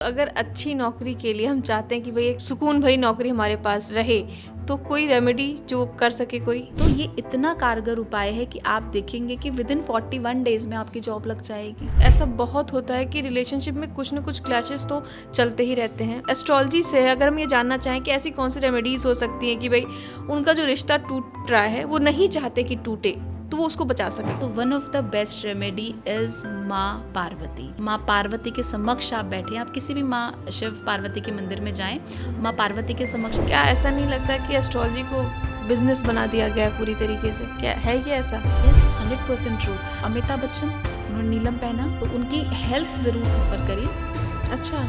अगर अच्छी नौकरी के लिए हम चाहते हैं कि भाई एक सुकून भरी नौकरी हमारे पास रहे, तो कोई रेमेडी जो कर सके कोई? तो ये इतना कारगर उपाय है कि आप देखेंगे कि विद इन 41 डेज में आपकी जॉब लग जाएगी। ऐसा बहुत होता है कि रिलेशनशिप में कुछ न कुछ क्लैशेस तो चलते ही रहते हैं। एस्ट्रोलॉजी से अगर हम ये जानना चाहें कि ऐसी कौन सी रेमेडीज हो सकती हैं कि भाई उनका जो रिश्ता टूट रहा है वो नहीं चाहते कि टूटे, तो वो उसको बचा सके। तो one of the best remedy is माँ पार्वती। माँ पार्वती के समक्ष आप बैठे, आप किसी भी माँ शिव पार्वती के मंदिर में जाएं, माँ पार्वती के समक्ष। क्या ऐसा नहीं लगता कि एस्ट्रोलॉजी को बिजनेस बना दिया गया है पूरी तरीके से? क्या है ये ऐसा? Yes, 100% true. अमिताभ बच्चन, उन्होंने नीलम पहना तो उनकी हेल्थ जरूर सफर करी, अच्छा,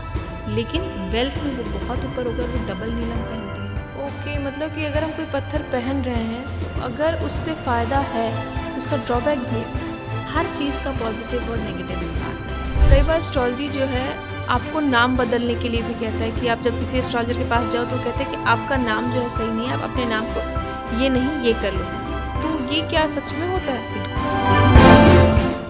लेकिन वेल्थ में वो बहुत ऊपर हो गए, वो डबल नीलम पहनते हैं। ओके, मतलब कि अगर हम कोई पत्थर पहन रहे हैं तो अगर उससे फ़ायदा है तो उसका ड्रॉबैक भी है। हर चीज़ का पॉजिटिव और नेगेटिव इम्पैक्ट। कई बार एस्ट्रोलॉजी जो है आपको नाम बदलने के लिए भी कहता है कि आप जब किसी एस्ट्रोलॉजर के पास जाओ तो कहते हैं कि आपका नाम जो है सही नहीं है, आप अपने नाम को ये नहीं ये कर लो। तो ये क्या सच में होता है?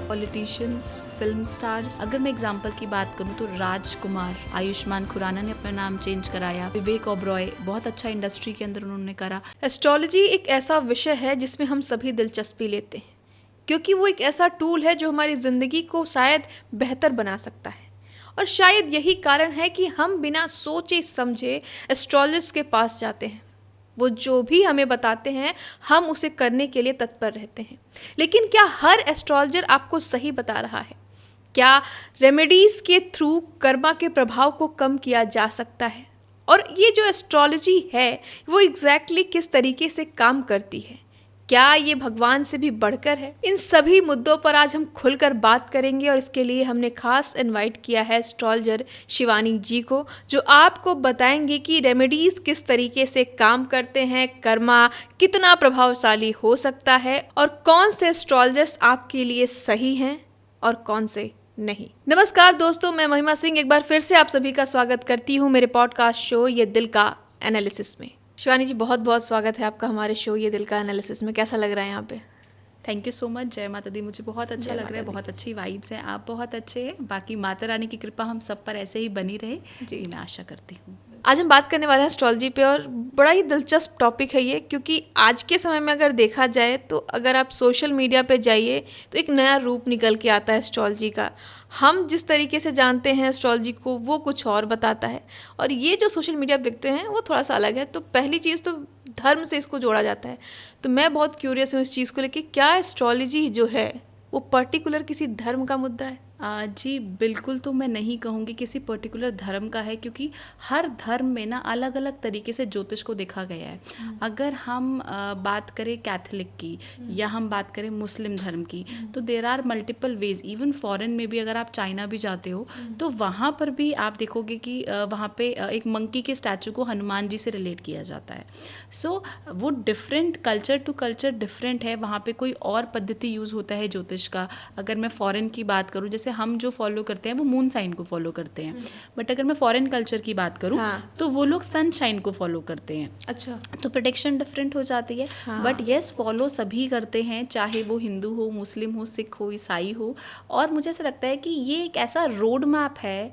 पॉलिटिशियंस, फिल्म स्टार्स, अगर मैं एग्जांपल की बात करूं तो राजकुमार, आयुष्मान खुराना ने अपना नाम चेंज कराया, विवेक ओबरॉय बहुत अच्छा इंडस्ट्री के अंदर उन्होंने करा। एस्ट्रोलॉजी एक ऐसा विषय है जिसमें हम सभी दिलचस्पी लेते हैं, क्योंकि वो एक ऐसा टूल है जो हमारी ज़िंदगी को शायद बेहतर बना सकता है। और शायद यही कारण है कि हम बिना सोचे समझे एस्ट्रोलॉजर्स के पास जाते हैं। वो जो भी हमें बताते हैं हम उसे करने के लिए तत्पर रहते हैं। लेकिन क्या हर एस्ट्रोलॉजर आपको सही बता रहा है? क्या रेमेडीज के थ्रू कर्मा के प्रभाव को कम किया जा सकता है? और ये जो एस्ट्रोलॉजी है वो एग्जैक्टली किस तरीके से काम करती है? क्या ये भगवान से भी बढ़कर है? इन सभी मुद्दों पर आज हम खुलकर बात करेंगे और इसके लिए हमने खास इनवाइट किया है एस्ट्रोलॉजर शिवानी जी को, जो आपको बताएंगे कि रेमेडीज किस तरीके से काम करते हैं, कर्मा कितना प्रभावशाली हो सकता है और कौन से एस्ट्रोलॉजर्स आपके लिए सही हैं और कौन से नहीं। नमस्कार दोस्तों, मैं महिमा सिंह एक बार फिर से आप सभी का स्वागत करती हूँ मेरे पॉडकास्ट शो ये दिल का एनालिसिस में। शिवानी जी, बहुत बहुत स्वागत है आपका हमारे शो ये दिल का एनालिसिस में। कैसा लग रहा है यहाँ पे? Thank you so much. जय माता दी। मुझे बहुत अच्छा लग रहा है, बहुत अच्छी वाइब्स हैं, आप बहुत अच्छे हैं। बाकी माता रानी की कृपा हम सब पर ऐसे ही बनी रहे जी, मैं आशा करती हूँ। आज हम बात करने वाले हैं एस्ट्रोलॉजी पे और बड़ा ही दिलचस्प टॉपिक है ये, क्योंकि आज के समय में अगर देखा जाए तो अगर आप सोशल मीडिया पे जाइए तो एक नया रूप निकल के आता है एस्ट्रोलॉजी का। हम जिस तरीके से जानते हैं एस्ट्रोलॉजी को वो कुछ और बताता है, और ये जो सोशल मीडिया पे देखते हैं वो थोड़ा सा अलग है। तो पहली चीज़ तो धर्म से इसको जोड़ा जाता है। तो मैं बहुत क्यूरियस हूँ इस चीज़ को लेकर, क्या एस्ट्रोलॉजी जो है वो पर्टिकुलर किसी धर्म का मुद्दा है? जी बिल्कुल, तो मैं नहीं कहूँगी किसी पर्टिकुलर धर्म का है, क्योंकि हर धर्म में ना अलग अलग तरीके से ज्योतिष को देखा गया है। अगर हम बात करें कैथोलिक की या हम बात करें मुस्लिम धर्म की, तो there are multiple ways. Even foreign में भी अगर आप चाइना भी जाते हो तो वहाँ पर भी आप देखोगे कि वहाँ पे एक मंकी के स्टैचू को हनुमान जी से रिलेट किया जाता है। सो वो different culture to culture different है, वहाँ पे कोई और पद्धति यूज़ होता है ज्योतिष का। अगर मैं फॉरेन की बात करूँ, जैसे हम जो फॉलो करते हैं वो मून साइन को फॉलो करते हैं, बट अगर मैं फॉरेन कल्चर की बात करूं तो वो लोग सनशाइन को फॉलो करते हैं। अच्छा, तो प्रोटेक्शन डिफरेंट हो जाती है। बट येस, फॉलो सभी करते हैं, चाहे वो हिंदू हो, मुस्लिम हो, सिख हो, ईसाई हो। और मुझे ऐसा लगता है कि ये एक ऐसा रोड मैप है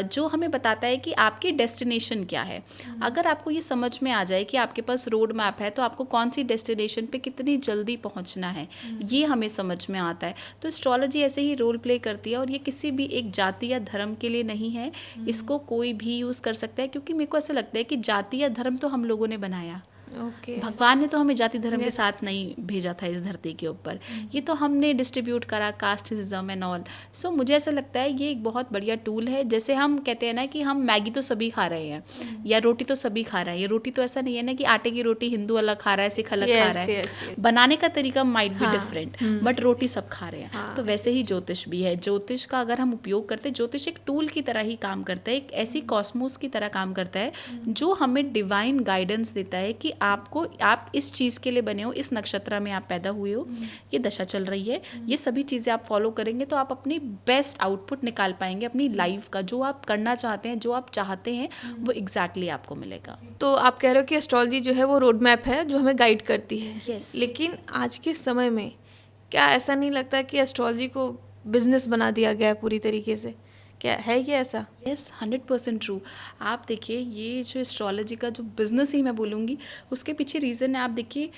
जो हमें बताता है कि आपकी डेस्टिनेशन क्या है। अगर आपको ये समझ में आ जाए कि आपके पास रोड मैप है तो आपको कौन सी डेस्टिनेशन पे कितनी जल्दी पहुंचना है, ये हमें समझ में आता है। तो एस्ट्रोलॉजी ऐसे ही रोल प्ले करती है, और ये किसी भी एक जाति या धर्म के लिए नहीं है। इसको कोई भी यूज़ कर सकता है, क्योंकि मेरे को ऐसा लगता है कि जाति या धर्म तो हम लोगों ने बनाया। भगवान ने तो हमें जाति धर्म के साथ नहीं भेजा था इस धरती के ऊपर, ये तो हमने डिस्ट्रीब्यूट करा, कास्टिज्म एंड ऑल। सो मुझे ऐसा लगता है ये एक बहुत बढ़िया टूल है। जैसे हम कहते हैं ना कि हम मैगी तो सभी खा रहे हैं या रोटी तो सभी खा रहे हैं। ये रोटी तो ऐसा नहीं है ना कि आटे की रोटी हिंदू अलग खा रहा है, सिख अलग खा रहा है। बनाने का तरीका माइट बी डिफरेंट, बट रोटी सब खा रहे हैं। तो वैसे ही ज्योतिष भी है। ज्योतिष का अगर हम उपयोग करते हैं, ज्योतिष एक टूल की तरह ही काम करता है, एक ऐसी कॉस्मोस की तरह काम करता है जो हमें डिवाइन गाइडेंस देता है कि आपको, आप इस चीज़ के लिए बने हो, इस नक्षत्र में आप पैदा हुए हो, ये दशा चल रही है, ये सभी चीज़ें आप फॉलो करेंगे तो आप अपनी बेस्ट आउटपुट निकाल पाएंगे अपनी लाइफ का। जो आप करना चाहते हैं, जो आप चाहते हैं, वो एग्जैक्टली आपको मिलेगा। तो आप कह रहे हो कि एस्ट्रोलॉजी जो है वो रोड मैप है जो हमें गाइड करती है। Yes. लेकिन आज के समय में क्या ऐसा नहीं लगता कि एस्ट्रोलॉजी को बिजनेस बना दिया गया है पूरी तरीके से? क्या है ये ऐसा? Yes, 100% true. आप देखिए, ये जो एस्ट्रोलॉजी का जो बिज़नेस ही मैं बोलूँगी, उसके पीछे रीज़न है। आप देखिए,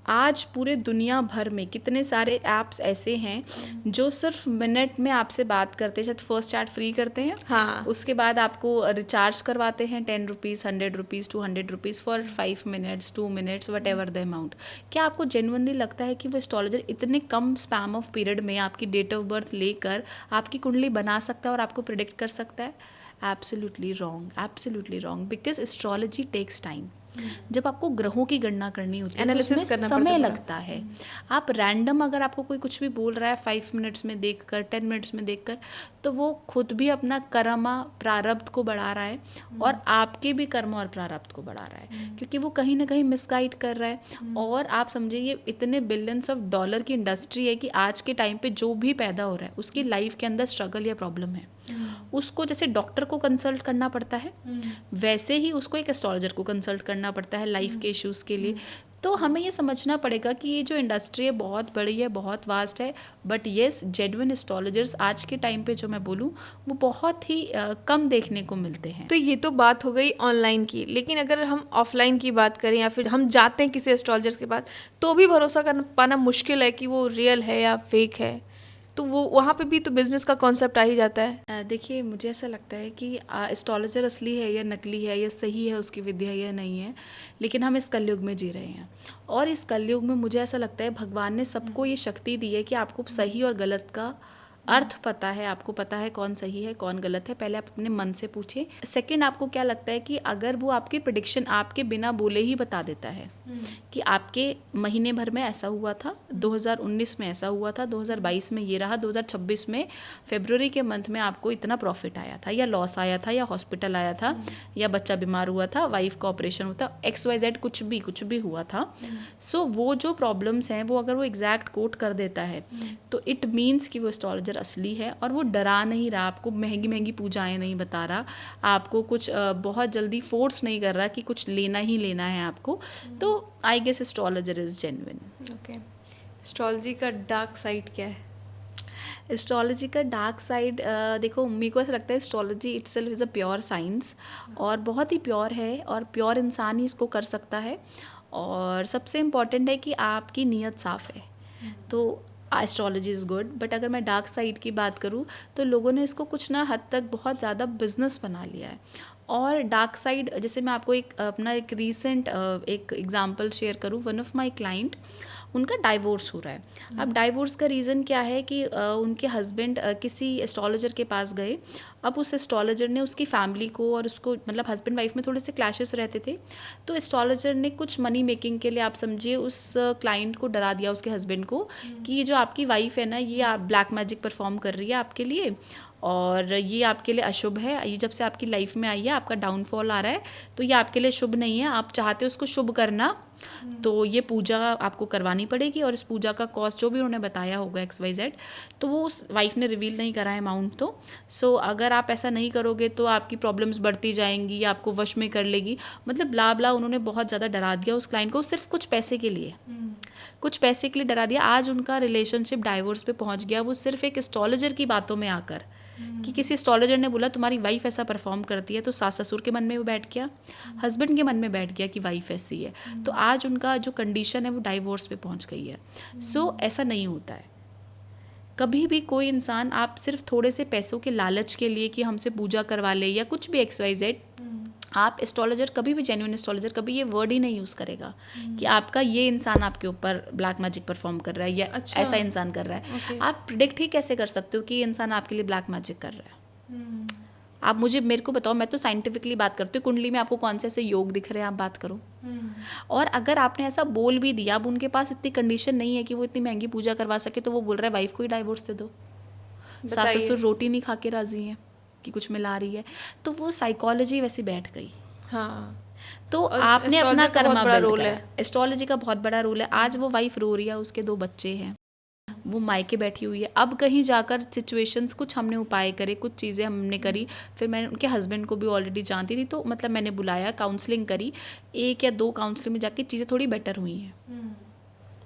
आज पूरे दुनिया भर में कितने सारे ऐप्स ऐसे हैं जो सिर्फ मिनट में आपसे बात करते हैं। शायद फर्स्ट चैट फ्री करते हैं, हाँ। उसके बाद आपको रिचार्ज करवाते हैं 10 rupees, 100 rupees, 200 rupees for 5 minutes, 2 minutes, what ever the amount. क्या आपको जेन्युइनली लगता है कि वो एस्ट्रोलॉजर इतने कम स्पैम ऑफ पीरियड में आपकी डेट ऑफ बर्थ लेकर आपकी कुंडली बना सकता है और आपको प्रिडिक्ट कर सकता है? Absolutely wrong, absolutely wrong, because astrology takes time. जब आपको ग्रहों की गणना करनी होती है तो Analysis उसमें करना समय पड़ता है बड़ा। लगता है। आप रैंडम अगर आपको कोई कुछ भी बोल रहा है 5 मिनट्स में देखकर, 10 मिनट्स में देखकर, तो वो खुद भी अपना कर्म प्रारब्ध को बढ़ा रहा है और आपके भी कर्म और प्रारब्ध को बढ़ा रहा है, क्योंकि वो कहीं ना कहीं मिसगाइड कर रहा है। और आप समझिए, ये इतने बिलियंस ऑफ डॉलर की इंडस्ट्री है कि आज के टाइम पे जो भी पैदा हो रहा है उसकी लाइफ के अंदर स्ट्रगल या प्रॉब्लम है, उसको जैसे डॉक्टर को कंसल्ट करना पड़ता है, वैसे ही उसको एक एस्ट्रोलॉजर को कंसल्ट करना पड़ता है लाइफ के इश्यूज़ के लिए। तो हमें ये समझना पड़ेगा कि ये जो इंडस्ट्री है बहुत बड़ी है, बहुत वास्ट है, बट येस, जेन्युइन एस्ट्रोलॉजर्स आज के टाइम पे जो मैं बोलूँ वो बहुत ही कम देखने को मिलते हैं। तो ये तो बात हो गई ऑनलाइन की, लेकिन अगर हम ऑफलाइन की बात करें या फिर हम जाते हैं किसी एस्ट्रोलॉजर के पास, तो भी भरोसा कर पाना मुश्किल है कि वो रियल है या फेक है। तो वो वहाँ पे भी तो बिजनेस का कॉन्सेप्ट आ ही जाता है। देखिए, मुझे ऐसा लगता है कि एस्ट्रोलॉजर असली है या नकली है या सही है उसकी विद्या या नहीं है, लेकिन हम इस कलयुग में जी रहे हैं और इस कलयुग में मुझे ऐसा लगता है भगवान ने सबको ये शक्ति दी है कि आपको सही और गलत का अर्थ पता है, आपको पता है कौन सही है कौन गलत है। पहले आप अपने मन से पूछिए। सेकंड, आपको क्या लगता है कि अगर वो आपकी प्रेडिक्शन आपके बिना बोले ही बता देता है कि आपके महीने भर में ऐसा हुआ था, 2019 में ऐसा हुआ था, 2022 में ये रहा, 2026 में फरवरी के मंथ में आपको इतना प्रॉफिट आया था या लॉस आया था या हॉस्पिटल आया था या बच्चा बीमार हुआ था, वाइफ का ऑपरेशन हुआ था, XYZ कुछ भी हुआ था। सो वो जो प्रॉब्लम्स हैं वो अगर वो एग्जैक्ट कोट कर देता है तो इट मीन्स कि वो एस्ट्रोलॉजर असली है और वो डरा नहीं रहा, आपको महंगी महंगी पूजाएं नहीं बता रहा, आपको कुछ बहुत जल्दी फोर्स नहीं कर रहा कि कुछ लेना ही लेना है आपको। तो I guess astrologer is genuine. Okay, astrology का डार्क साइड क्या है? एस्ट्रोलॉजी का डार्क साइड, देखो, मेरे को ऐसा लगता है astrology itself is a pure science और बहुत ही प्योर है और प्योर इंसान ही इसको कर सकता है। और सबसे इम्पॉर्टेंट है कि आपकी नीयत साफ़ है, तो एस्ट्रोलॉजी इज़ गुड। बट अगर मैं डार्क साइड की बात करूँ तो लोगों ने इसको कुछ ना हद तक बहुत ज़्यादा बिजनेस बना लिया है। और डार्क साइड, जैसे मैं आपको एक रीसेंट एक एग्जांपल शेयर करूँ, वन ऑफ माय क्लाइंट, उनका डाइवोर्स हो रहा है। अब डाइवोर्स का रीज़न क्या है कि उनके हस्बैंड किसी एस्ट्रोलॉजर के पास गए। अब उस एस्ट्रोलॉजर ने उसकी फैमिली को और उसको, मतलब हस्बैंड वाइफ में थोड़े से क्लैशेस रहते थे, तो एस्ट्रोलॉजर ने कुछ मनी मेकिंग के लिए, आप समझिए, उस क्लाइंट को डरा दिया, उसके हस्बैंड को, कि ये जो आपकी वाइफ है ना, ये आप ब्लैक मैजिक परफॉर्म कर रही है आपके लिए और ये आपके लिए अशुभ है, ये जब से आपकी लाइफ में आई है आपका डाउनफॉल आ रहा है, तो ये आपके लिए शुभ नहीं है। आप चाहते हो उसको शुभ करना तो ये पूजा आपको करवानी पड़ेगी और इस पूजा का कॉस्ट जो भी उन्होंने बताया होगा XYZ, तो वो उस वाइफ ने रिवील नहीं करा है अमाउंट। तो सो अगर आप ऐसा नहीं करोगे तो आपकी प्रॉब्लम्स बढ़ती जाएंगी या आपको वश में कर लेगी, मतलब ब्ला ब्ला। उन्होंने बहुत ज़्यादा डरा दिया उस क्लाइंट को, सिर्फ कुछ पैसे के लिए, कुछ पैसे के लिए डरा दिया। आज उनका रिलेशनशिप डाइवोर्स पे पहुंच गया, वो सिर्फ एक एस्ट्रोलॉजर की बातों में आकर, कि किसी एस्ट्रोलॉजर ने बोला तुम्हारी वाइफ ऐसा परफॉर्म करती है, तो सास ससुर के मन में वो बैठ गया, हस्बैंड के मन में बैठ गया कि वाइफ ऐसी है, तो आज उनका जो कंडीशन है वो डाइवोर्स पे पहुंच गई है। सो ऐसा नहीं होता है कभी भी। कोई इंसान, आप सिर्फ थोड़े से पैसों के लालच के लिए कि हमसे पूजा करवा ले या कुछ भी XYZ, आप एस्ट्रोलॉजर कभी भी, जेन्युइन एस्ट्रोलॉजर कभी ये वर्ड ही नहीं यूज़ करेगा कि आपका ये इंसान आपके ऊपर ब्लैक मैजिक परफॉर्म कर रहा है या अच्छा, ऐसा इंसान कर रहा है। okay. आप प्रिडिक्ट ही कैसे कर सकते हो कि ये इंसान आपके लिए ब्लैक मैजिक कर रहा है? आप मेरे को बताओ, मैं तो साइंटिफिकली बात करती हूँ, कुंडली में आपको कौन से ऐसे योग दिख रहे हैं, आप बात करो। और अगर आपने ऐसा बोल भी दिया, अब उनके पास इतनी कंडीशन नहीं है कि वो इतनी महंगी पूजा करवा सके, तो वो बोल रहा है वाइफ को ही डाइवोर्स दे दो। सास ससुर रोटी नहीं खा के राजी हैं कि कुछ मिला रही है, तो वो साइकोलॉजी वैसी बैठ गई। हाँ, तो आपने अपना कर्मा रोल है, एस्ट्रोलॉजी का बहुत बड़ा रोल है। आज वो वाइफ रो रही है, उसके 2 बच्चे हैं, वो मायके बैठी हुई है। अब कहीं जाकर सिचुएशंस, कुछ हमने उपाय करे, कुछ चीज़ें हमने करी, फिर मैंने उनके हस्बैंड को भी ऑलरेडी जानती थी, तो मतलब मैंने बुलाया, काउंसलिंग करी, 1 या 2 काउंसलिंग में जाके चीज़ें थोड़ी बेटर हुई हैं।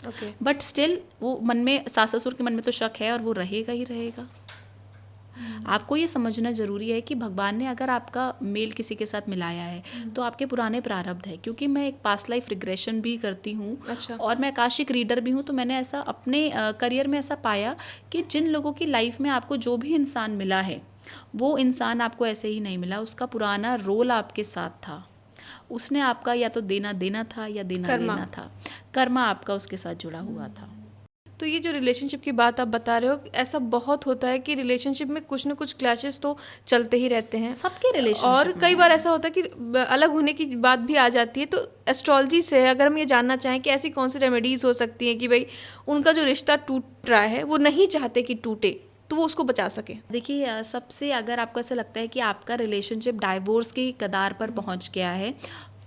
ओके, बट स्टिल वो मन में, सास ससुर के मन में तो शक है और वो रहेगा ही रहेगा। आपको ये समझना ज़रूरी है कि भगवान ने अगर आपका मेल किसी के साथ मिलाया है तो आपके पुराने प्रारब्ध है। क्योंकि मैं एक पास्ट लाइफ रिग्रेशन भी करती हूँ अच्छा। और मैं आकाशिक रीडर भी हूँ, तो मैंने ऐसा अपने करियर में ऐसा पाया कि जिन लोगों की लाइफ में आपको जो भी इंसान मिला है वो इंसान आपको ऐसे ही नहीं मिला, उसका पुराना रोल आपके साथ था। उसने आपका या तो देना देना था या देना कर्मा। लेना था, कर्मा आपका उसके साथ जुड़ा हुआ था। तो ये जो रिलेशनशिप की बात आप बता रहे हो, ऐसा बहुत होता है कि रिलेशनशिप में कुछ ना कुछ क्लैशेस तो चलते ही रहते हैं सबके रिलेशनशिप और कई बार ऐसा होता है कि अलग होने की बात भी आ जाती है। तो एस्ट्रोलॉजी से अगर हम ये जानना चाहें कि ऐसी कौन सी रेमेडीज़ हो सकती हैं कि भाई उनका जो रिश्ता टूट रहा है वो नहीं चाहते कि टूटे, तो वो उसको बचा सके। देखिए, सबसे अगर आपको ऐसा लगता है कि आपका रिलेशनशिप डाइवोर्स की कगार पर पहुंच गया है,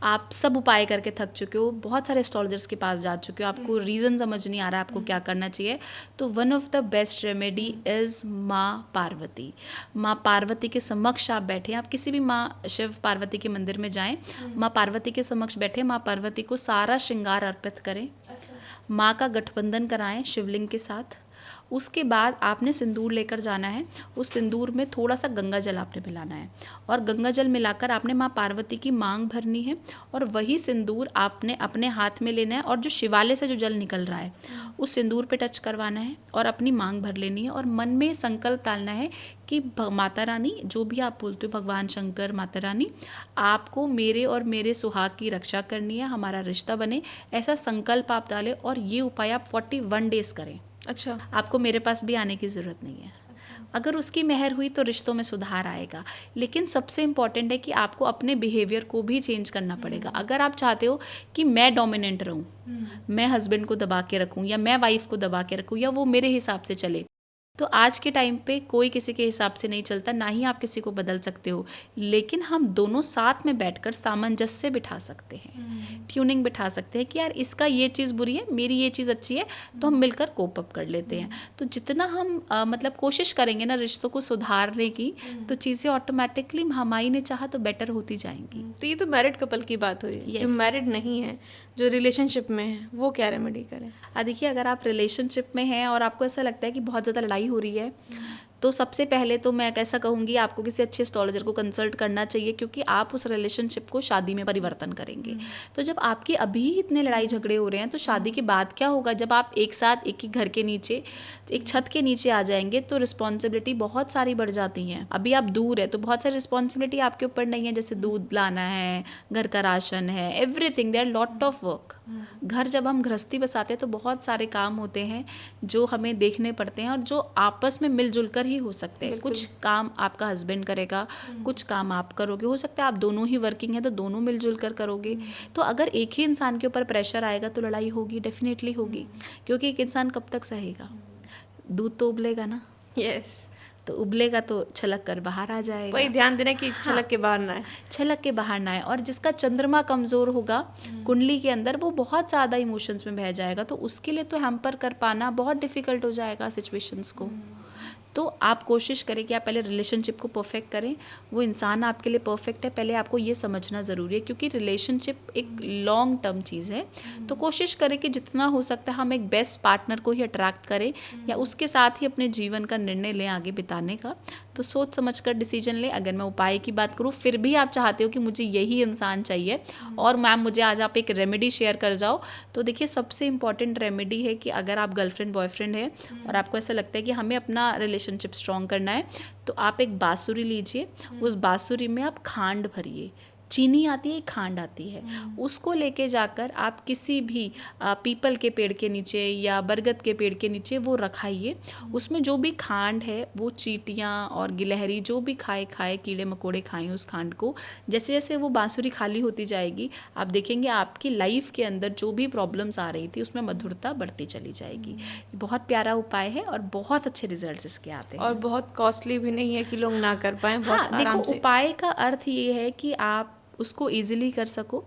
आप सब उपाय करके थक चुके हो, बहुत सारे एस्ट्रोलॉजर्स के पास जा चुके हो, आपको रीज़न समझ नहीं आ रहा है आपको क्या करना चाहिए, तो one of the best remedy is माँ पार्वती। माँ पार्वती के समक्ष आप बैठे, आप किसी भी माँ शिव पार्वती के मंदिर में जाएं, माँ पार्वती के समक्ष बैठे, माँ पार्वती को सारा श्रृंगार अर्पित करें, माँ का गठबंधन कराएं शिवलिंग के साथ। उसके बाद आपने सिंदूर लेकर जाना है, उस सिंदूर में थोड़ा सा गंगा जल आपने मिलाना है और गंगा जल मिलाकर आपने माँ पार्वती की मांग भरनी है और वही सिंदूर आपने अपने हाथ में लेना है और जो शिवालय से जो जल निकल रहा है उस सिंदूर पे टच करवाना है और अपनी मांग भर लेनी है और मन में संकल्प डालना है कि माता रानी, जो भी आप बोलते हो, भगवान शंकर, माता रानी, आपको मेरे और मेरे सुहाग की रक्षा करनी है, हमारा रिश्ता बने, ऐसा संकल्प आप डालें और ये उपाय आप 41 डेज करें। अच्छा। आपको मेरे पास भी आने की ज़रूरत नहीं है। अगर उसकी मेहर हुई तो रिश्तों में सुधार आएगा। लेकिन सबसे इम्पॉर्टेंट है कि आपको अपने बिहेवियर को भी चेंज करना पड़ेगा। अगर आप चाहते हो कि मैं डोमिनेंट रहूं, मैं हस्बैंड को दबा के रखूं या मैं वाइफ को दबा के रखूं या वो मेरे हिसाब से चले, तो आज के टाइम पे कोई किसी के हिसाब से नहीं चलता, ना ही आप किसी को बदल सकते हो। लेकिन हम दोनों साथ में बैठकर सामंजस्य बिठा सकते हैं, ट्यूनिंग बिठा सकते हैं कि यार इसका ये चीज़ बुरी है, मेरी ये चीज़ अच्छी है, तो हम मिलकर कोप अप कर लेते हैं। तो जितना हम मतलब कोशिश करेंगे ना रिश्तों को सुधारने की, तो चीज़ें ऑटोमेटिकली हमारी ने चाहा तो बेटर होती जाएंगी। तो ये तो मैरिड कपल की बात हुई। Yes. जो मैरिड नहीं है, जो रिलेशनशिप में है, वो क्या रेमेडी करें? देखिए, अगर आप रिलेशनशिप में हैं और आपको ऐसा लगता है कि बहुत ज़्यादा लड़ाई हो रही है, तो सबसे पहले तो मैं ऐसा कहूँगी आपको किसी अच्छे एस्ट्रोलॉजर को कंसल्ट करना चाहिए, क्योंकि आप उस रिलेशनशिप को शादी में परिवर्तन करेंगे। तो जब आपकी अभी इतने लड़ाई झगड़े हो रहे हैं, तो शादी के बाद क्या होगा? जब आप एक साथ एक ही घर के नीचे, एक छत के नीचे आ जाएंगे, तो रिस्पॉन्सिबिलिटी बहुत सारी बढ़ जाती हैं। अभी आप दूर है तो बहुत सारी रिस्पॉन्सिबिलिटी आपके ऊपर नहीं है, जैसे दूध लाना है, घर का राशन है, everything, there lot of work. घर जब हम गृहस्थी बसाते हैं तो बहुत सारे काम होते हैं जो हमें देखने पड़ते हैं और जो आपस में मिलजुल कर ही हो सकते हैं। कुछ काम आपका हस्बैंड करेगा, कुछ काम आप करोगे, हो सकता है आप दोनों ही वर्किंग है तो दोनों मिलजुल कर करोगे। तो अगर एक ही इंसान के ऊपर प्रेशर आएगा तो लड़ाई होगी, डेफिनेटली होगी, क्योंकि एक इंसान कब तक सहेगा? दूध तो उबलेगा ना। यस। तो उबलेगा तो छलक कर बाहर आ जाएगा। वही ध्यान देना कि छलक के बाहर ना आए। छलक के बाहर ना आए। और जिसका चंद्रमा कमज़ोर होगा कुंडली के अंदर, वो बहुत ज़्यादा इमोशंस में बह जाएगा, तो उसके लिए तो हैम्पर कर पाना बहुत डिफ़िकल्ट हो जाएगा सिचुएशंस को। तो आप कोशिश करें कि आप पहले रिलेशनशिप को परफेक्ट करें। वो इंसान आपके लिए परफेक्ट है, पहले आपको ये समझना ज़रूरी है, क्योंकि रिलेशनशिप एक लॉन्ग टर्म चीज़ है। तो कोशिश करें कि जितना हो सकता है हम एक बेस्ट पार्टनर को ही अट्रैक्ट करें या उसके साथ ही अपने जीवन का निर्णय लें आगे बिताने का। तो सोच समझ कर डिसीजन लें। अगर मैं उपाय की बात करूँ, फिर भी आप चाहते हो कि मुझे यही इंसान चाहिए और मैम मुझे आज आप एक रेमेडी शेयर कर जाओ, तो देखिए सबसे इंपॉर्टेंट रेमेडी है कि अगर आप गर्लफ्रेंड बॉयफ्रेंड है और आपको ऐसा लगता है कि हमें अपना रिलेशनशिप स्ट्रॉन्ग करना है, तो आप एक बांसुरी लीजिए, उस बांसुरी में आप खांड भरिए। चीनी आती है, खांड आती है, उसको लेके जाकर आप किसी भी पीपल के पेड़ के नीचे या बरगद के पेड़ के नीचे वो रखाइए। उसमें जो भी खांड है वो चींटियाँ और गिलहरी जो भी खाए कीड़े मकोड़े खाएं उस खांड को। जैसे जैसे वो बांसुरी खाली होती जाएगी, आप देखेंगे आपकी लाइफ के अंदर जो भी प्रॉब्लम्स आ रही थी उसमें मधुरता बढ़ती चली जाएगी। बहुत प्यारा उपाय है और बहुत अच्छे रिजल्ट्स इसके आते हैं और बहुत कॉस्टली भी नहीं है कि लोग ना कर पाएं, बहुत हाँ, आराम देखो से। उपाय का अर्थ ये है कि आप उसको ईजिली कर सको।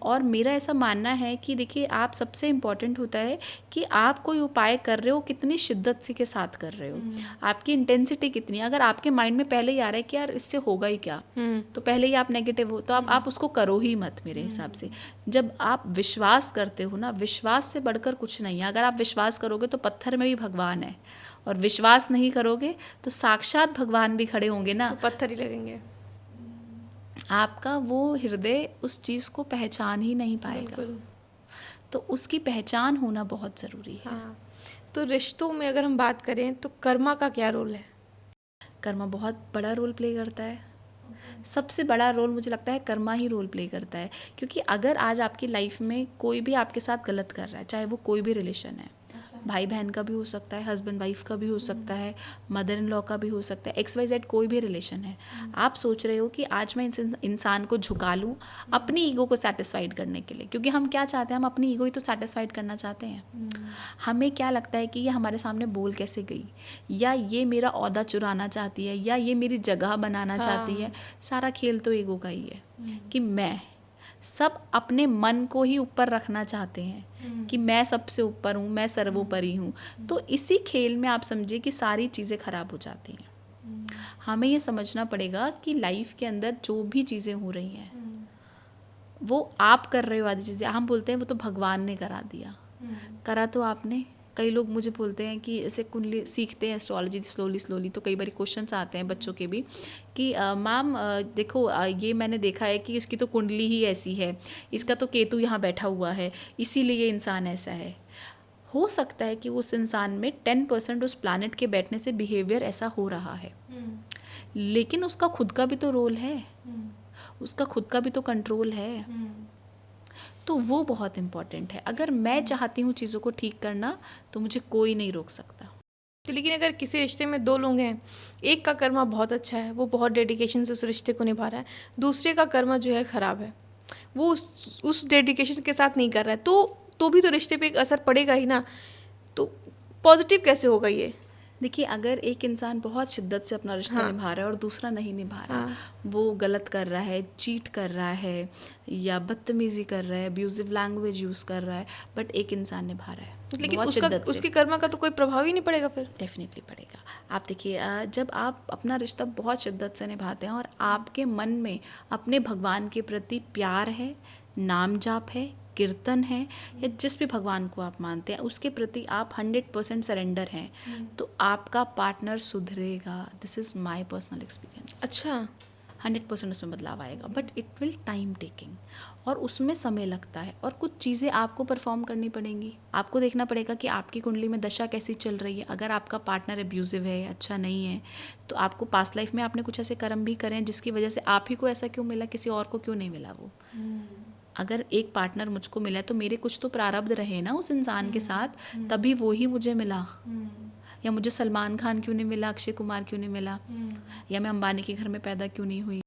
और मेरा ऐसा मानना है कि देखिए, आप सबसे इम्पॉर्टेंट होता है कि आप कोई उपाय कर रहे हो कितनी शिद्दत से के साथ कर रहे हो, आपकी इंटेंसिटी कितनी है। अगर आपके माइंड में पहले ही आ रहा है कि यार इससे होगा ही क्या, तो पहले ही आप नेगेटिव हो, तो आप उसको करो ही मत मेरे हिसाब से। जब आप विश्वास करते हो ना, विश्वास से बढ़कर कुछ नहीं है। अगर आप विश्वास करोगे तो पत्थर में भी भगवान है, और विश्वास नहीं करोगे तो साक्षात भगवान भी खड़े होंगे ना, तो पत्थर ही लगेंगे। आपका वो हृदय उस चीज़ को पहचान ही नहीं पाएगा। बिल्कुल। तो उसकी पहचान होना बहुत ज़रूरी है। हाँ, तो रिश्तों में अगर हम बात करें तो कर्मा का क्या रोल है? कर्मा बहुत बड़ा रोल प्ले करता है। सबसे बड़ा रोल मुझे लगता है कर्मा ही रोल प्ले करता है। क्योंकि अगर आज आपकी लाइफ में कोई भी आपके साथ गलत कर रहा है, चाहे वो कोई भी रिलेशन है, भाई बहन का भी हो सकता है, हस्बैंड वाइफ का भी हो सकता है, मदर इन लॉ का भी हो सकता है, XYZ कोई भी रिलेशन है, आप सोच रहे हो कि आज मैं इस इंसान को झुका लूँ अपनी ईगो को सेटिस्फाइड करने के लिए। क्योंकि हम क्या चाहते हैं, हम अपनी ईगो ही तो सेटिस्फाइड करना चाहते हैं। हमें क्या लगता है कि ये हमारे सामने बोल कैसे गई, या ये मेरा ओहदा चुराना चाहती है, या ये मेरी जगह बनाना चाहती है। सारा खेल तो ईगो का ही है कि मैं, सब अपने मन को ही ऊपर रखना चाहते हैं कि मैं सबसे ऊपर हूँ, मैं सर्वोपरि हूँ। तो इसी खेल में आप समझिए कि सारी चीज़ें खराब हो जाती हैं। हमें ये समझना पड़ेगा कि लाइफ के अंदर जो भी चीज़ें हो रही हैं वो आप कर रहे हो। आधी चीज़ें हम बोलते हैं वो तो भगवान ने करा दिया, करा तो आपने। कई लोग मुझे बोलते हैं कि ऐसे कुंडली सीखते हैं एस्ट्रोलॉजी स्लोली, तो कई बार क्वेश्चंस आते हैं बच्चों के भी कि मैम देखो ये मैंने देखा है कि इसकी तो कुंडली ही ऐसी है, इसका तो केतु यहाँ बैठा हुआ है, इसीलिए ये इंसान ऐसा है। हो सकता है कि उस इंसान में 10% उस प्लैनेट के बैठने से बिहेवियर ऐसा हो रहा है, लेकिन उसका खुद का भी तो रोल है, उसका खुद का भी तो कंट्रोल है। तो वो बहुत इम्पॉर्टेंट है। अगर मैं चाहती हूँ चीज़ों को ठीक करना तो मुझे कोई नहीं रोक सकता। तो लेकिन अगर किसी रिश्ते में दो लोग हैं, एक का कर्मा बहुत अच्छा है, वो बहुत डेडिकेशन से उस रिश्ते को निभा रहा है, दूसरे का कर्मा जो है ख़राब है, वो उस डेडिकेशन के साथ नहीं कर रहा है, तो भी तो रिश्ते पे एक असर पड़ेगा ही ना। तो पॉजिटिव कैसे होगा ये? देखिए, अगर एक इंसान बहुत शिद्दत से अपना रिश्ता निभा रहा है और दूसरा नहीं निभा रहा, वो गलत कर रहा है, चीट कर रहा है, या बदतमीज़ी कर रहा है, अब्यूजिव लैंग्वेज यूज़ कर रहा है, बट एक इंसान निभा रहा है, लेकिन उसके कर्मा का तो कोई प्रभाव ही नहीं पड़ेगा फिर। डेफिनेटली पड़ेगा। आप देखिए, जब आप अपना रिश्ता बहुत शिद्दत से निभाते हैं और आपके मन में अपने भगवान के प्रति प्यार है, नाम जाप है, कीर्तन है, या जिस भी भगवान को आप मानते हैं उसके प्रति आप 100% सरेंडर हैं, तो आपका पार्टनर सुधरेगा। This is my personal experience. अच्छा, 100% उसमें बदलाव आएगा, but it will time taking, और उसमें समय लगता है, और कुछ चीज़ें आपको परफॉर्म करनी पड़ेंगी। आपको देखना पड़ेगा कि आपकी कुंडली में दशा कैसी चल रही है। अगर आपका पार्टनर अब्यूजिव है, अच्छा नहीं है, तो आपको पास्ट लाइफ में आपने कुछ ऐसे कर्म भी करें जिसकी वजह से आप ही को ऐसा क्यों मिला, किसी और को क्यों नहीं मिला वो। अगर एक पार्टनर मुझको मिला तो मेरे कुछ तो प्रारब्ध रहे ना उस इंसान के साथ, तभी वो ही मुझे मिला। या मुझे सलमान खान क्यों नहीं मिला, अक्षय कुमार क्यों नहीं मिला, या मैं अंबानी के घर में पैदा क्यों नहीं हुई,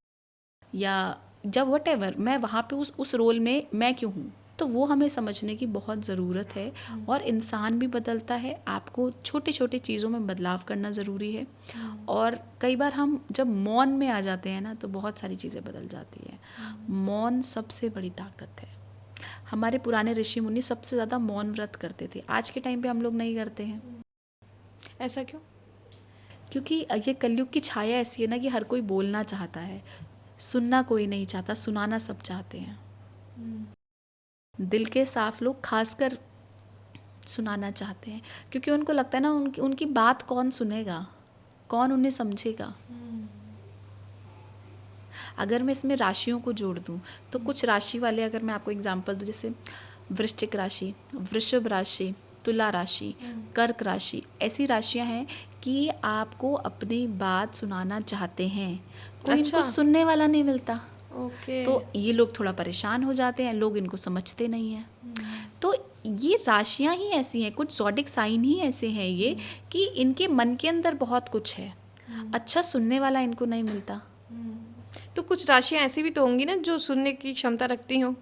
या जब व्हाटएवर मैं वहाँ पे उस रोल में मैं क्यों हूँ। तो वो हमें समझने की बहुत ज़रूरत है। और इंसान भी बदलता है, आपको छोटे छोटे चीज़ों में बदलाव करना ज़रूरी है। और कई बार हम जब मौन में आ जाते हैं ना, तो बहुत सारी चीज़ें बदल जाती हैं। मौन सबसे बड़ी ताकत है। हमारे पुराने ऋषि मुनि सबसे ज़्यादा मौन व्रत करते थे, आज के टाइम पे हम लोग नहीं करते हैं। ऐसा क्यों? क्योंकि ये कलयुग की छाया ऐसी है ना कि हर कोई बोलना चाहता है, सुनना कोई नहीं चाहता, सुनाना सब चाहते हैं। दिल के साफ लोग खासकर सुनाना चाहते हैं, क्योंकि उनको लगता है ना उनकी बात कौन सुनेगा, कौन उन्हें समझेगा। अगर मैं इसमें राशियों को जोड़ दूं तो कुछ राशि वाले, अगर मैं आपको एग्जांपल दूं, जैसे वृश्चिक राशि, वृषभ राशि, तुला राशि, कर्क राशि, ऐसी राशियां हैं कि आपको अपनी बात सुनाना चाहते हैं, कोई इनको सुनने वाला नहीं मिलता। तो ये लोग थोड़ा परेशान हो जाते हैं, लोग इनको समझते नहीं हैं। तो ये राशियां ही ऐसी हैं, कुछ ज़ोडिक साइन ही ऐसे हैं ये, कि इनके मन के अंदर बहुत कुछ है, अच्छा सुनने वाला इनको नहीं मिलता। तो कुछ राशियां ऐसी भी तो होंगी ना जो सुनने की क्षमता रखती हों।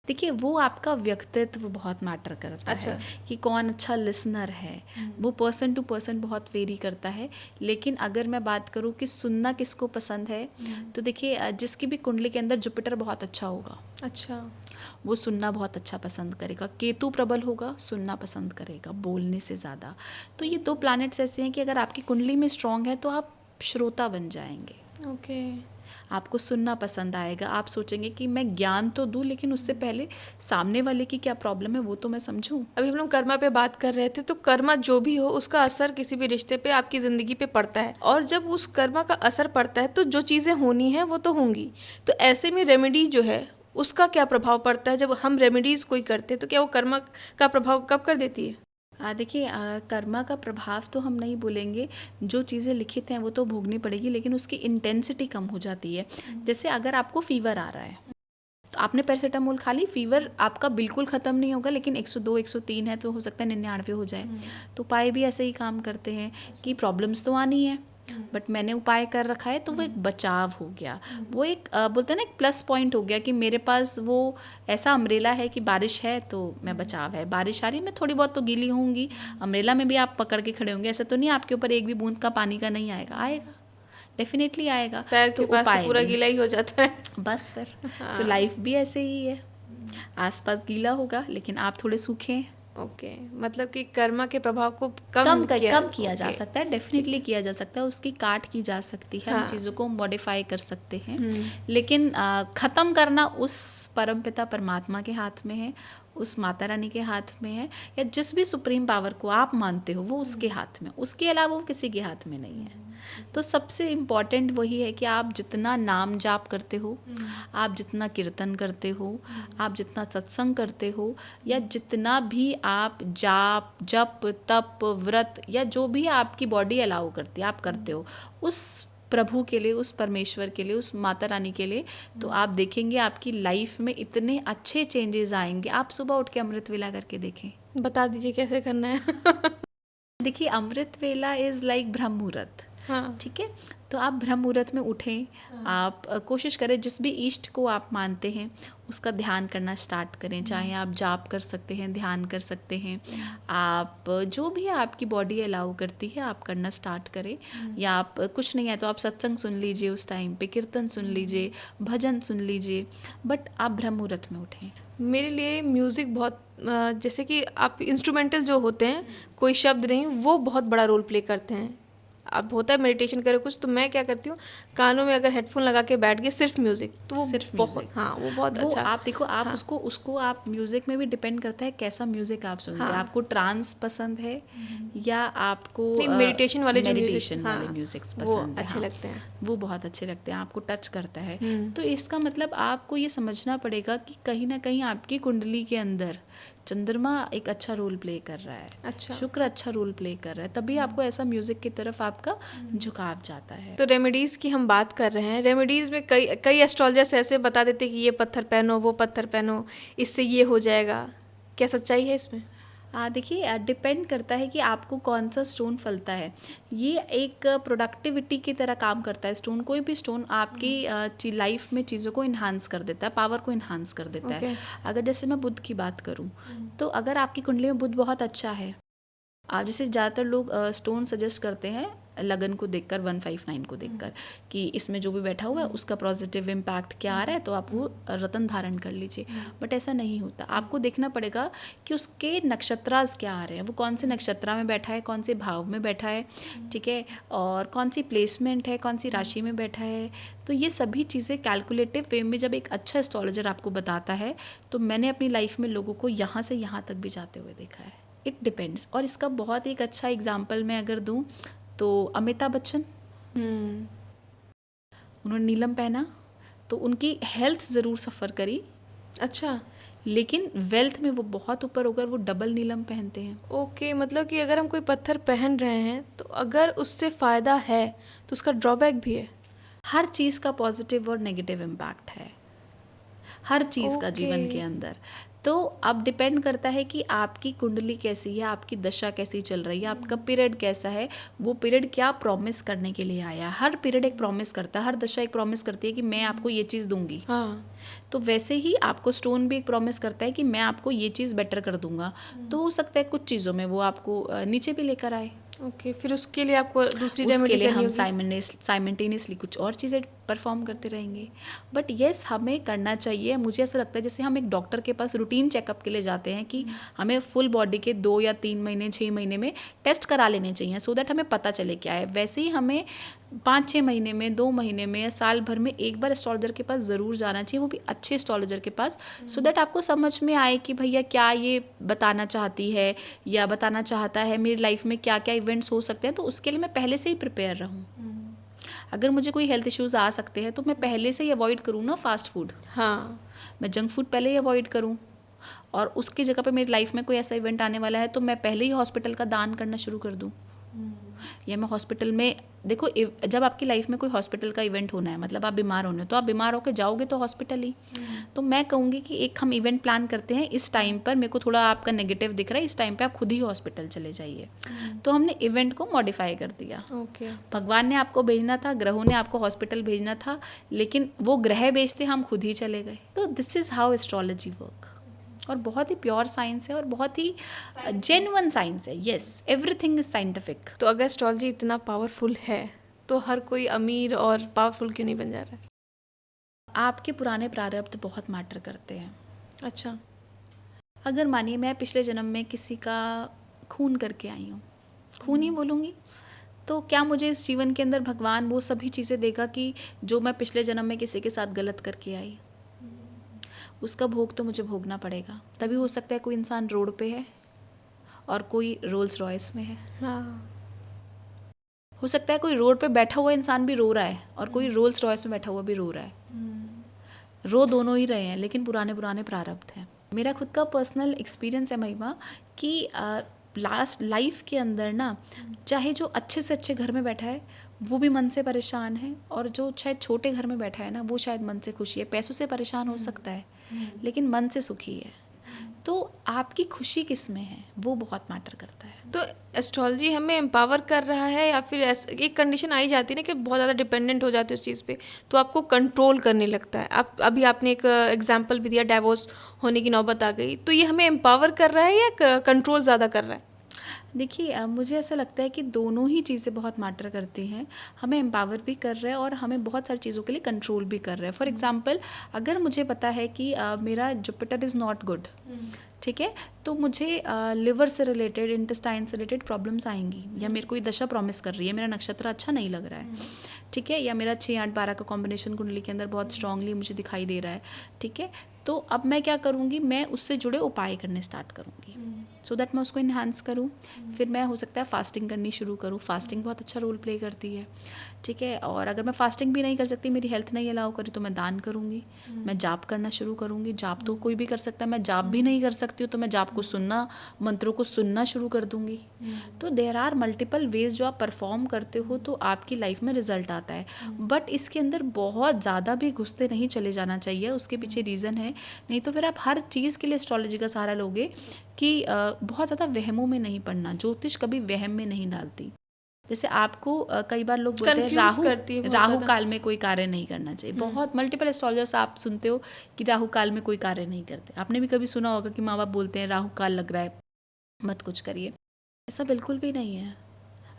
देखिए वो आपका व्यक्तित्व बहुत मैटर करता अच्छा। है कि कौन अच्छा लिसनर है। वो पर्सन टू पर्सन बहुत वेरी करता है। लेकिन अगर मैं बात करूँ कि सुनना किसको पसंद है, तो देखिए जिसकी भी कुंडली के अंदर जुपिटर बहुत अच्छा होगा, अच्छा। वो सुनना बहुत अच्छा पसंद करेगा। केतु प्रबल होगा, सुनना पसंद करेगा बोलने से ज़्यादा। तो ये 2 प्लैनेट्स ऐसे हैं कि अगर आपकी कुंडली में स्ट्रांग है तो आप श्रोता बन जाएंगे। ओके। आपको सुनना पसंद आएगा। आप सोचेंगे कि मैं ज्ञान तो दूँ, लेकिन उससे पहले सामने वाले की क्या प्रॉब्लम है वो तो मैं समझूं। अभी हम लोग कर्मा पे बात कर रहे थे, तो कर्मा जो भी हो उसका असर किसी भी रिश्ते पे, आपकी ज़िंदगी पे पड़ता है, और जब उस कर्मा का असर पड़ता है तो जो चीज़ें होनी है वो तो होंगी। तो ऐसे में रेमेडी जो है उसका क्या प्रभाव पड़ता है? जब हम रेमेडीज़ कोई करते हैं तो क्या वो कर्मा का प्रभाव कब कर देती है? देखिए कर्मा का प्रभाव तो हम नहीं बोलेंगे, जो चीज़ें लिखित हैं वो तो भोगनी पड़ेगी, लेकिन उसकी इंटेंसिटी कम हो जाती है। जैसे अगर आपको फीवर आ रहा है तो आपने पैरासीटामोल खा ली, फीवर आपका बिल्कुल ख़त्म नहीं होगा, लेकिन 102 103 है तो हो सकता है 99 हो जाए। तो उपाय भी ऐसे ही काम करते हैं कि प्रॉब्लम्स तो आनी है, बट मैंने उपाय कर रखा है तो वो एक बचाव हो गया। वो एक बोलते हैं ना एक प्लस पॉइंट हो गया कि मेरे पास वो ऐसा अम्ब्रेला है कि बारिश है तो मैं बचाव है, बारिश आ रही है मैं थोड़ी बहुत तो गीली होंगी, अम्ब्रेला में भी आप पकड़ के खड़े होंगे। ऐसा तो नहीं आपके ऊपर एक भी बूंद का पानी का नहीं आएगा, आएगा डेफिनेटली आएगा। पैर तो के पास तो उपाय पूरा भी गीला ही हो जाता है। बस फिर तो लाइफ भी ऐसे ही है, आसपास गीला होगा लेकिन आप थोड़े सूखे हैं। ओके, मतलब कि कर्मा के प्रभाव को कम किया जा ओके। सकता है, डेफिनेटली किया जा सकता है, उसकी काट की जा सकती है, हम हाँ। चीज़ों को मॉडिफाई कर सकते हैं। लेकिन ख़त्म करना उस परमपिता परमात्मा के हाथ में है, उस माता रानी के हाथ में है, या जिस भी सुप्रीम पावर को आप मानते हो वो उसके हाथ में, उसके अलावा वो किसी के हाथ में नहीं है। तो सबसे इम्पॉर्टेंट वही है कि आप जितना नाम जाप करते हो, आप जितना कीर्तन करते हो, आप जितना सत्संग करते हो, या जितना भी आप जाप जप तप व्रत या जो भी आपकी बॉडी अलाउ करती है आप करते हो उस प्रभु के लिए, उस परमेश्वर के लिए, उस माता रानी के लिए, तो आप देखेंगे आपकी लाइफ में इतने अच्छे चेंजेस आएंगे। आप सुबह उठ के अमृत वेला करके देखें। बता दीजिए कैसे करना है। देखिए अमृत वेला इज़ लाइक ब्रह्म मुहूर्त। हाँ। ठीक है, तो आप ब्रह्म मुहूर्त में उठें। आप कोशिश करें जिस भी इष्ट को आप मानते हैं उसका ध्यान करना स्टार्ट करें। चाहे आप जाप कर सकते हैं, ध्यान कर सकते हैं, आप जो भी आपकी बॉडी अलाउ करती है आप करना स्टार्ट करें। या आप कुछ नहीं है तो आप सत्संग सुन लीजिए, उस टाइम पे कीर्तन सुन लीजिए, भजन सुन लीजिए, बट आप ब्रह्म मुहूर्त में उठें। मेरे लिए म्यूज़िक बहुत जैसे कि आप इंस्ट्रूमेंटल जो होते हैं, कोई शब्द नहीं, वो बहुत बड़ा रोल प्ले करते हैं। अब होता है मेडिटेशन करो कुछ, तो मैं क्या करती हूँ, कानों में अगर हेडफोन लगा के बैठ गए सिर्फ म्यूज़िक, तो वो सिर्फ बहुत, म्यूजिक, हाँ वो बहुत वो अच्छा। आप देखो आप हाँ। उसको आप म्यूजिक में भी डिपेंड करता है कैसा म्यूजिक आप सुनते हैं। हाँ। आपको ट्रांस पसंद है या आपको नहीं, मेडिटेशन वाले जो मेडिटेशन म्यूजिक, वाले हाँ, म्यूजिक्स वो पसंद है, अच्छे लगते हैं। वो बहुत अच्छे लगते हैं, आपको टच करता है। तो इसका मतलब आपको ये समझना पड़ेगा कि कहीं ना कहीं आपकी कुंडली के अंदर चंद्रमा एक अच्छा रोल प्ले कर रहा है, अच्छा। शुक्र अच्छा रोल प्ले कर रहा है, तभी आपको ऐसा म्यूजिक की तरफ आपका झुकाव जाता है। तो रेमेडीज़ की हम बात कर रहे हैं। रेमेडीज़ में कई कई एस्ट्रोलॉजर्स ऐसे बता देते कि ये पत्थर पहनो, वो पत्थर पहनो, इससे ये हो जाएगा। क्या सच्चाई है इसमें? देखिए डिपेंड करता है कि आपको कौन सा स्टोन फलता है। ये एक प्रोडक्टिविटी की तरह काम करता है स्टोन। कोई भी स्टोन आपकी लाइफ में चीज़ों को इन्हांस कर देता है, पावर को इन्हांस कर देता है। अगर जैसे मैं बुध की बात करूं, तो अगर आपकी कुंडली में बुध बहुत अच्छा है, आप जैसे ज़्यादातर लोग स्टोन सजेस्ट करते हैं लगन को देखकर, 159 को देखकर, कि इसमें जो भी बैठा हुआ है उसका पॉजिटिव इम्पैक्ट क्या आ रहा है, तो आप वो रतन धारण कर लीजिए। बट ऐसा नहीं होता, आपको देखना पड़ेगा कि उसके नक्षत्रास क्या आ रहे हैं, वो कौन से नक्षत्रा में बैठा है, कौन से भाव में बैठा है, ठीक है, और कौन सी प्लेसमेंट है, कौन सी राशि में बैठा है। तो ये सभी चीज़ें कैलकुलेटिव वे में जब एक अच्छा एस्ट्रोलॉजर आपको बताता है, तो मैंने अपनी लाइफ में लोगों को यहाँ से यहाँ तक भी जाते हुए देखा है। It depends. और इसका बहुत एक अच्छा एग्जाम्पल मैं अगर दूं तो अमिताभ बच्चन, उन्होंने नीलम पहना तो उनकी हेल्थ ज़रूर सफ़र करी, अच्छा, लेकिन वेल्थ में वो बहुत ऊपर होकर वो डबल नीलम पहनते हैं। ओके, मतलब कि अगर हम कोई पत्थर पहन रहे हैं तो अगर उससे फ़ायदा है तो उसका ड्रॉबैक भी है। हर चीज़ का पॉजिटिव और नेगेटिव इम्पैक्ट है। हर चीज़ का जीवन ओके। के अंदर। तो अब डिपेंड करता है कि आपकी कुंडली कैसी है, आपकी दशा कैसी चल रही है, आपका पीरियड कैसा है, वो पीरियड क्या प्रॉमिस करने के लिए आया है। हर पीरियड एक प्रॉमिस करता है, हर दशा एक प्रॉमिस करती है कि मैं आपको ये चीज़ दूंगी। हाँ। तो वैसे ही आपको स्टोन भी एक प्रॉमिस करता है कि मैं आपको ये चीज़ बेटर कर दूंगा। तो हो सकता है कुछ चीज़ों में वो आपको नीचे भी लेकर आए। ओके, फिर उसके लिए आपको दूसरी उसके रेमेडी लिए करनी हम होगी। साइमल्टेनियसली कुछ और चीज़ें परफॉर्म करते रहेंगे। बट येस, हमें करना चाहिए। मुझे ऐसा लगता है जैसे हम एक डॉक्टर के पास रूटीन चेकअप के लिए जाते हैं कि हमें फुल बॉडी के 2 या 3 महीने 6 महीने में टेस्ट करा लेने चाहिए, सो दैट हमें पता चले क्या है। वैसे ही हमें 5-6 महीने में, 2 महीने में या साल भर में एक बार एस्ट्रोलॉजर के पास ज़रूर जाना चाहिए, वो भी अच्छे एस्ट्रोलॉजर के पास, सो दैट आपको समझ में आए कि भैया क्या ये बताना चाहती है या बताना चाहता है, मेरी लाइफ में क्या क्या इवेंट्स हो सकते हैं। तो उसके लिए मैं पहले से ही प्रिपेयर रहूँ। अगर मुझे कोई हेल्थ इश्यूज़ आ सकते हैं तो मैं पहले से ही अवॉइड करूँ ना फास्ट फूड, हाँ। मैं जंक फूड पहले ही अवॉइड करूँ। और उसकी जगह पे मेरी लाइफ में कोई ऐसा इवेंट आने वाला है तो मैं पहले ही हॉस्पिटल का दान करना शुरू कर दूँ। या मैं हॉस्पिटल में, देखो जब आपकी लाइफ में कोई हॉस्पिटल का इवेंट होना है, मतलब आप बीमार होने हो, तो आप बीमार होकर जाओगे तो हॉस्पिटल ही। तो मैं कहूँगी कि एक हम इवेंट प्लान करते हैं, इस टाइम पर मेरे को थोड़ा आपका नेगेटिव दिख रहा है, इस टाइम पे आप खुद ही हॉस्पिटल चले जाइए। तो हमने इवेंट को मॉडिफाई कर दिया। ओके। भगवान ने आपको भेजना था, ग्रहों ने आपको हॉस्पिटल भेजना था, लेकिन वो ग्रह भेजते हम खुद ही चले गए। तो this is how astrology work. और बहुत ही प्योर साइंस है और बहुत ही जेन्युइन साइंस है। Yes, everything is scientific. तो अगर एस्ट्रोलॉजी इतना पावरफुल है तो हर कोई अमीर और पावरफुल क्यों नहीं बन जा रहा है? आपके पुराने प्रारब्ध बहुत मैटर करते हैं। अच्छा। अगर मानिए मैं पिछले जन्म में किसी का खून करके आई हूँ, खून ही बोलूँगी, तो क्या मुझे इस जीवन के अंदर भगवान वो सभी चीज़ें देगा कि जो मैं पिछले जन्म में किसी के साथ गलत करके आई? उसका भोग तो मुझे भोगना पड़ेगा। तभी हो सकता है कोई इंसान रोड पे है और कोई रोल्स रॉयस में है। हाँ। हो सकता है कोई रोड पे बैठा हुआ इंसान भी रो रहा है और कोई रोल्स रॉयस में बैठा हुआ भी रो रहा है। रो दोनों ही रहे हैं, लेकिन पुराने पुराने प्रारब्ध हैं। मेरा खुद का पर्सनल एक्सपीरियंस है महिमा कि लास्ट लाइफ के अंदर ना, चाहे जो अच्छे से अच्छे घर में बैठा है वो भी मन से परेशान है, और जो शायद छोटे घर में बैठा है ना वो शायद मन से खुशी है। पैसों से परेशान हो सकता है लेकिन मन से सुखी है। तो आपकी खुशी किस में है वो बहुत मैटर करता है। तो एस्ट्रोलॉजी हमें एम्पावर कर रहा है या फिर एक कंडीशन आई जाती है ना कि बहुत ज़्यादा डिपेंडेंट हो जाते हो उस चीज़ पे, तो आपको कंट्रोल करने लगता है। आप अभी आपने एक एग्जांपल भी दिया, डाइवोर्स होने की नौबत आ गई, तो ये हमें एम्पावर कर रहा है या कंट्रोल ज़्यादा कर रहा है? देखिए, मुझे ऐसा लगता है कि दोनों ही चीज़ें बहुत मैटर करती हैं। हमें एम्पावर भी कर रहा है और हमें बहुत सारी चीज़ों के लिए कंट्रोल भी कर रहा है। फॉर एग्जांपल, अगर मुझे पता है कि मेरा जुपिटर इज़ नॉट गुड, ठीक है, तो मुझे लिवर से रिलेटेड, इंटेस्टाइन से रिलेटेड प्रॉब्लम्स आएंगी, या मेरे को ये दशा प्रॉमिस कर रही है, मेरा नक्षत्र अच्छा नहीं लग रहा है, ठीक है, या मेरा 6, 8, 12 का कॉम्बिनेशन कुंडली के अंदर बहुत स्ट्रांगली मुझे दिखाई दे रहा है, ठीक है। तो अब मैं क्या करूँगी, मैं उससे जुड़े उपाय करने स्टार्ट करूँगी, सो दैट मैं उसको इन्हांस करूँ। फिर मैं हो सकता है फास्टिंग करनी शुरू करूँ। फास्टिंग बहुत अच्छा रोल प्ले करती है, ठीक है। और अगर मैं फास्टिंग भी नहीं कर सकती, मेरी हेल्थ नहीं अलाउ करी, तो मैं दान करूँगी, मैं जाप करना शुरू करूँगी। जाप तो कोई भी कर सकता है, मैं जाप भी नहीं कर सकती हूँ तो मैं जाप को सुनना, मंत्रों को सुनना शुरू कर दूँगी। तो देयर आर मल्टीपल वेज जो आप परफॉर्म करते हो तो आपकी लाइफ में रिजल्ट आता है। बट इसके अंदर बहुत ज़्यादा भी घुसते नहीं चले जाना चाहिए, उसके पीछे रीज़न है। नहीं तो फिर आप हर चीज़ के लिए एस्ट्रोलॉजी का सहारा लोगे कि बहुत ज़्यादा वहमों में नहीं पड़ना। ज्योतिष कभी वहम में नहीं डालती। जैसे आपको कई बार लोग बोलते हैं राहु काल में कोई कार्य नहीं करना चाहिए। बहुत मल्टीपल एस्ट्रोलॉजर्स आप सुनते हो कि राहु काल में कोई कार्य नहीं करते। आपने भी कभी सुना होगा कि माँ बाप बोलते हैं राहु काल लग रहा है, मत कुछ करिए। ऐसा बिल्कुल भी नहीं है।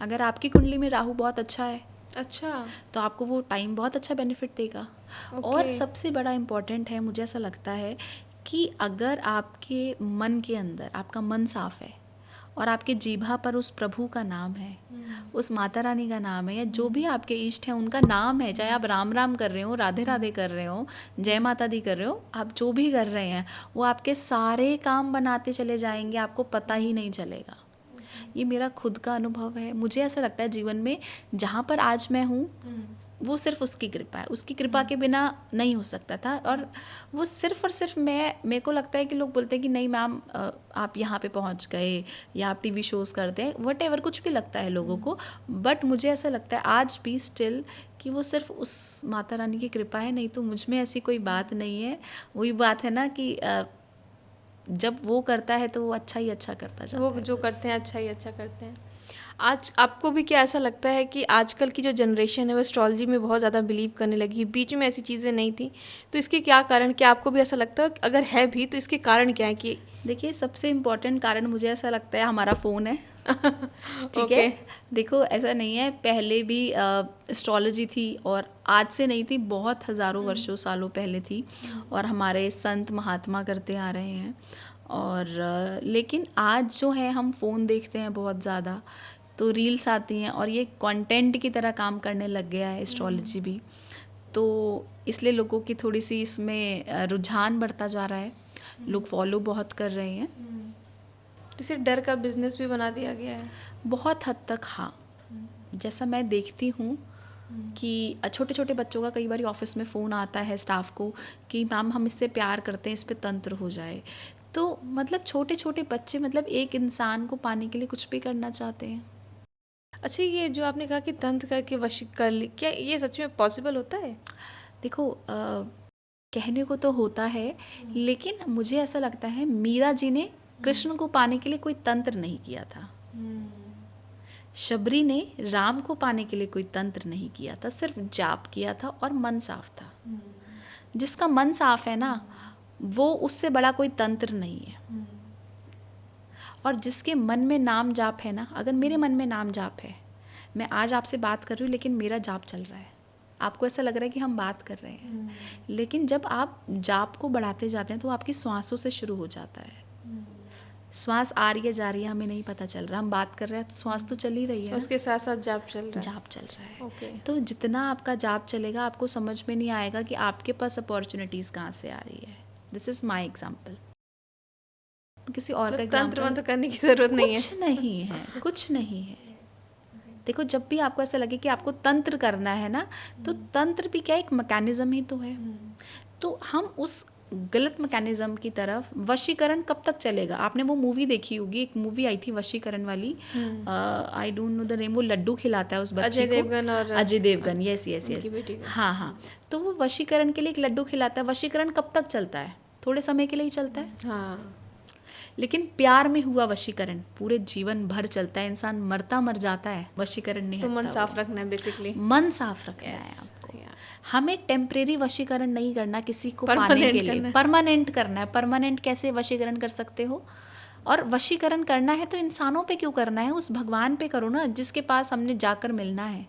अगर आपकी कुंडली में राहु बहुत अच्छा है, अच्छा, तो आपको वो टाइम बहुत अच्छा बेनिफिट देगा। और सबसे बड़ा इम्पॉर्टेंट है, मुझे ऐसा लगता है कि अगर आपके मन के अंदर, आपका मन साफ है और आपके जीभा पर उस प्रभु का नाम है, उस माता रानी का नाम है, या जो भी आपके इष्ट हैं उनका नाम है, चाहे आप राम राम कर रहे हो, राधे राधे कर रहे हो, जय माता दी कर रहे हो, आप जो भी कर रहे हैं वो आपके सारे काम बनाते चले जाएंगे, आपको पता ही नहीं चलेगा। ये मेरा खुद का अनुभव है। मुझे ऐसा लगता है जीवन में जहाँ पर आज मैं हूँ वो सिर्फ उसकी कृपा है, उसकी कृपा के बिना नहीं हो सकता था। और वो सिर्फ और सिर्फ मेरे को लगता है कि लोग बोलते हैं कि नहीं मैम आप यहाँ पे पहुँच गए या आप टीवी शोज़ करते हैं, वट कुछ भी लगता है लोगों को, बट मुझे ऐसा लगता है आज भी स्टिल कि वो सिर्फ उस माता रानी की कृपा है, नहीं तो मुझ में ऐसी कोई बात नहीं है। वही बात है ना कि जब वो करता है तो वो अच्छा ही अच्छा करता जाता है। वो जो करते हैं अच्छा ही अच्छा करते हैं। आज आपको भी क्या ऐसा लगता है कि आजकल की जो जनरेशन है वो एस्ट्रोलॉजी में बहुत ज़्यादा बिलीव करने लगी है, बीच में ऐसी चीज़ें नहीं थी, तो इसके क्या कारण, क्या आपको भी ऐसा लगता है, अगर है भी तो इसके कारण क्या है? कि देखिए सबसे इम्पोर्टेंट कारण मुझे ऐसा लगता है हमारा फ़ोन है। ठीक ओके। है, देखो ऐसा नहीं है, पहले भी एस्ट्रोलॉजी थी और आज से नहीं थी, बहुत हज़ारों वर्षों सालों पहले थी और हमारे संत महात्मा करते आ रहे हैं। और लेकिन आज जो है हम फ़ोन देखते हैं बहुत ज़्यादा, तो रील्स आती हैं और ये कंटेंट की तरह काम करने लग गया है एस्ट्रोलॉजी भी, तो इसलिए लोगों की थोड़ी सी इसमें रुझान बढ़ता जा रहा है, लोग फॉलो बहुत कर रहे हैं। तो सिर्फ डर का बिजनेस भी बना दिया गया है बहुत हद तक, हाँ। जैसा मैं देखती हूँ कि छोटे छोटे बच्चों का कई बार ऑफिस में फ़ोन आता है स्टाफ को कि मैम हम इससे प्यार करते हैं, इस पे तंत्र हो जाए। तो मतलब छोटे छोटे बच्चे मतलब एक इंसान को पाने के लिए कुछ भी करना चाहते हैं। अच्छा, ये जो आपने कहा कि तंत्र करके वशीक कर ली, क्या ये सच में पॉसिबल होता है? देखो कहने को तो होता है, लेकिन मुझे ऐसा लगता है मीरा जी ने कृष्ण को पाने के लिए कोई तंत्र नहीं किया था, शबरी ने राम को पाने के लिए कोई तंत्र नहीं किया था, सिर्फ जाप किया था और मन साफ था। जिसका मन साफ है ना, वो उससे बड़ा कोई तंत्र नहीं है। और जिसके मन में नाम जाप है ना, अगर मेरे मन में नाम जाप है, मैं आज आपसे बात कर रही हूँ लेकिन मेरा जाप चल रहा है, आपको ऐसा लग रहा है कि हम बात कर रहे हैं, लेकिन जब आप जाप को बढ़ाते जाते हैं तो आपकी श्वासों से शुरू हो जाता है। श्वास आ रही है जा रही है हमें नहीं पता चल रहा, हम बात कर रहे हैं तो श्वास तो चल ही रही है, उसके साथ साथ जाप चल रहा है। जाप चल रहा है। ओके। तो जितना आपका जाप चलेगा आपको समझ में नहीं आएगा कि आपके पास अपॉर्चुनिटीज़ कहाँ से आ रही है। दिस इज़ माई एग्जाम्पल, किसी और का तंत्र मंत्र एग्जाम्पल करने की जरूरत नहीं है। कुछ नहीं है, कुछ नहीं है। देखो जब भी आपको ऐसा लगे कि आपको तंत्र करना है ना, तो तंत्र भी क्या एक मैकेनिज्म ही तो है। तो हम उस गलत मैकेनिज्म की तरफ, वशीकरण कब तक चलेगा? आपने वो मूवी देखी होगी, एक मूवी आई थी वशीकरण वाली, I don't know the name, वो लड्डू खिलाता है उस बच्चे अजय को, देवगन और Ajay Devgan, yes yes yes, बेटी का। हाँ हाँ। तो वो वशीकरण के लिए एक लड्डू खिलाता है। वशीकरण कब तक चलता है? थोड़े समय के लिए ही चलता है। हाँ। लेकिन प्यार में हुआ वशीकरण पूरे जीवन भर चलता है, इंसान मरता मर जाता है, वशीकरण नहीं तो मन हटता साफ वो। रखना है बेसिकली। मन साफ रखना है आपको। हमें टेम्परेरी वशीकरण नहीं करना किसी को पाने Permanent के करना लिए, है। परमानेंट करना है। परमानेंट कैसे वशीकरण कर सकते हो? और वशीकरण करना है तो इंसानों पे क्यों करना है, उस भगवान पे करो ना जिसके पास हमने जाकर मिलना है।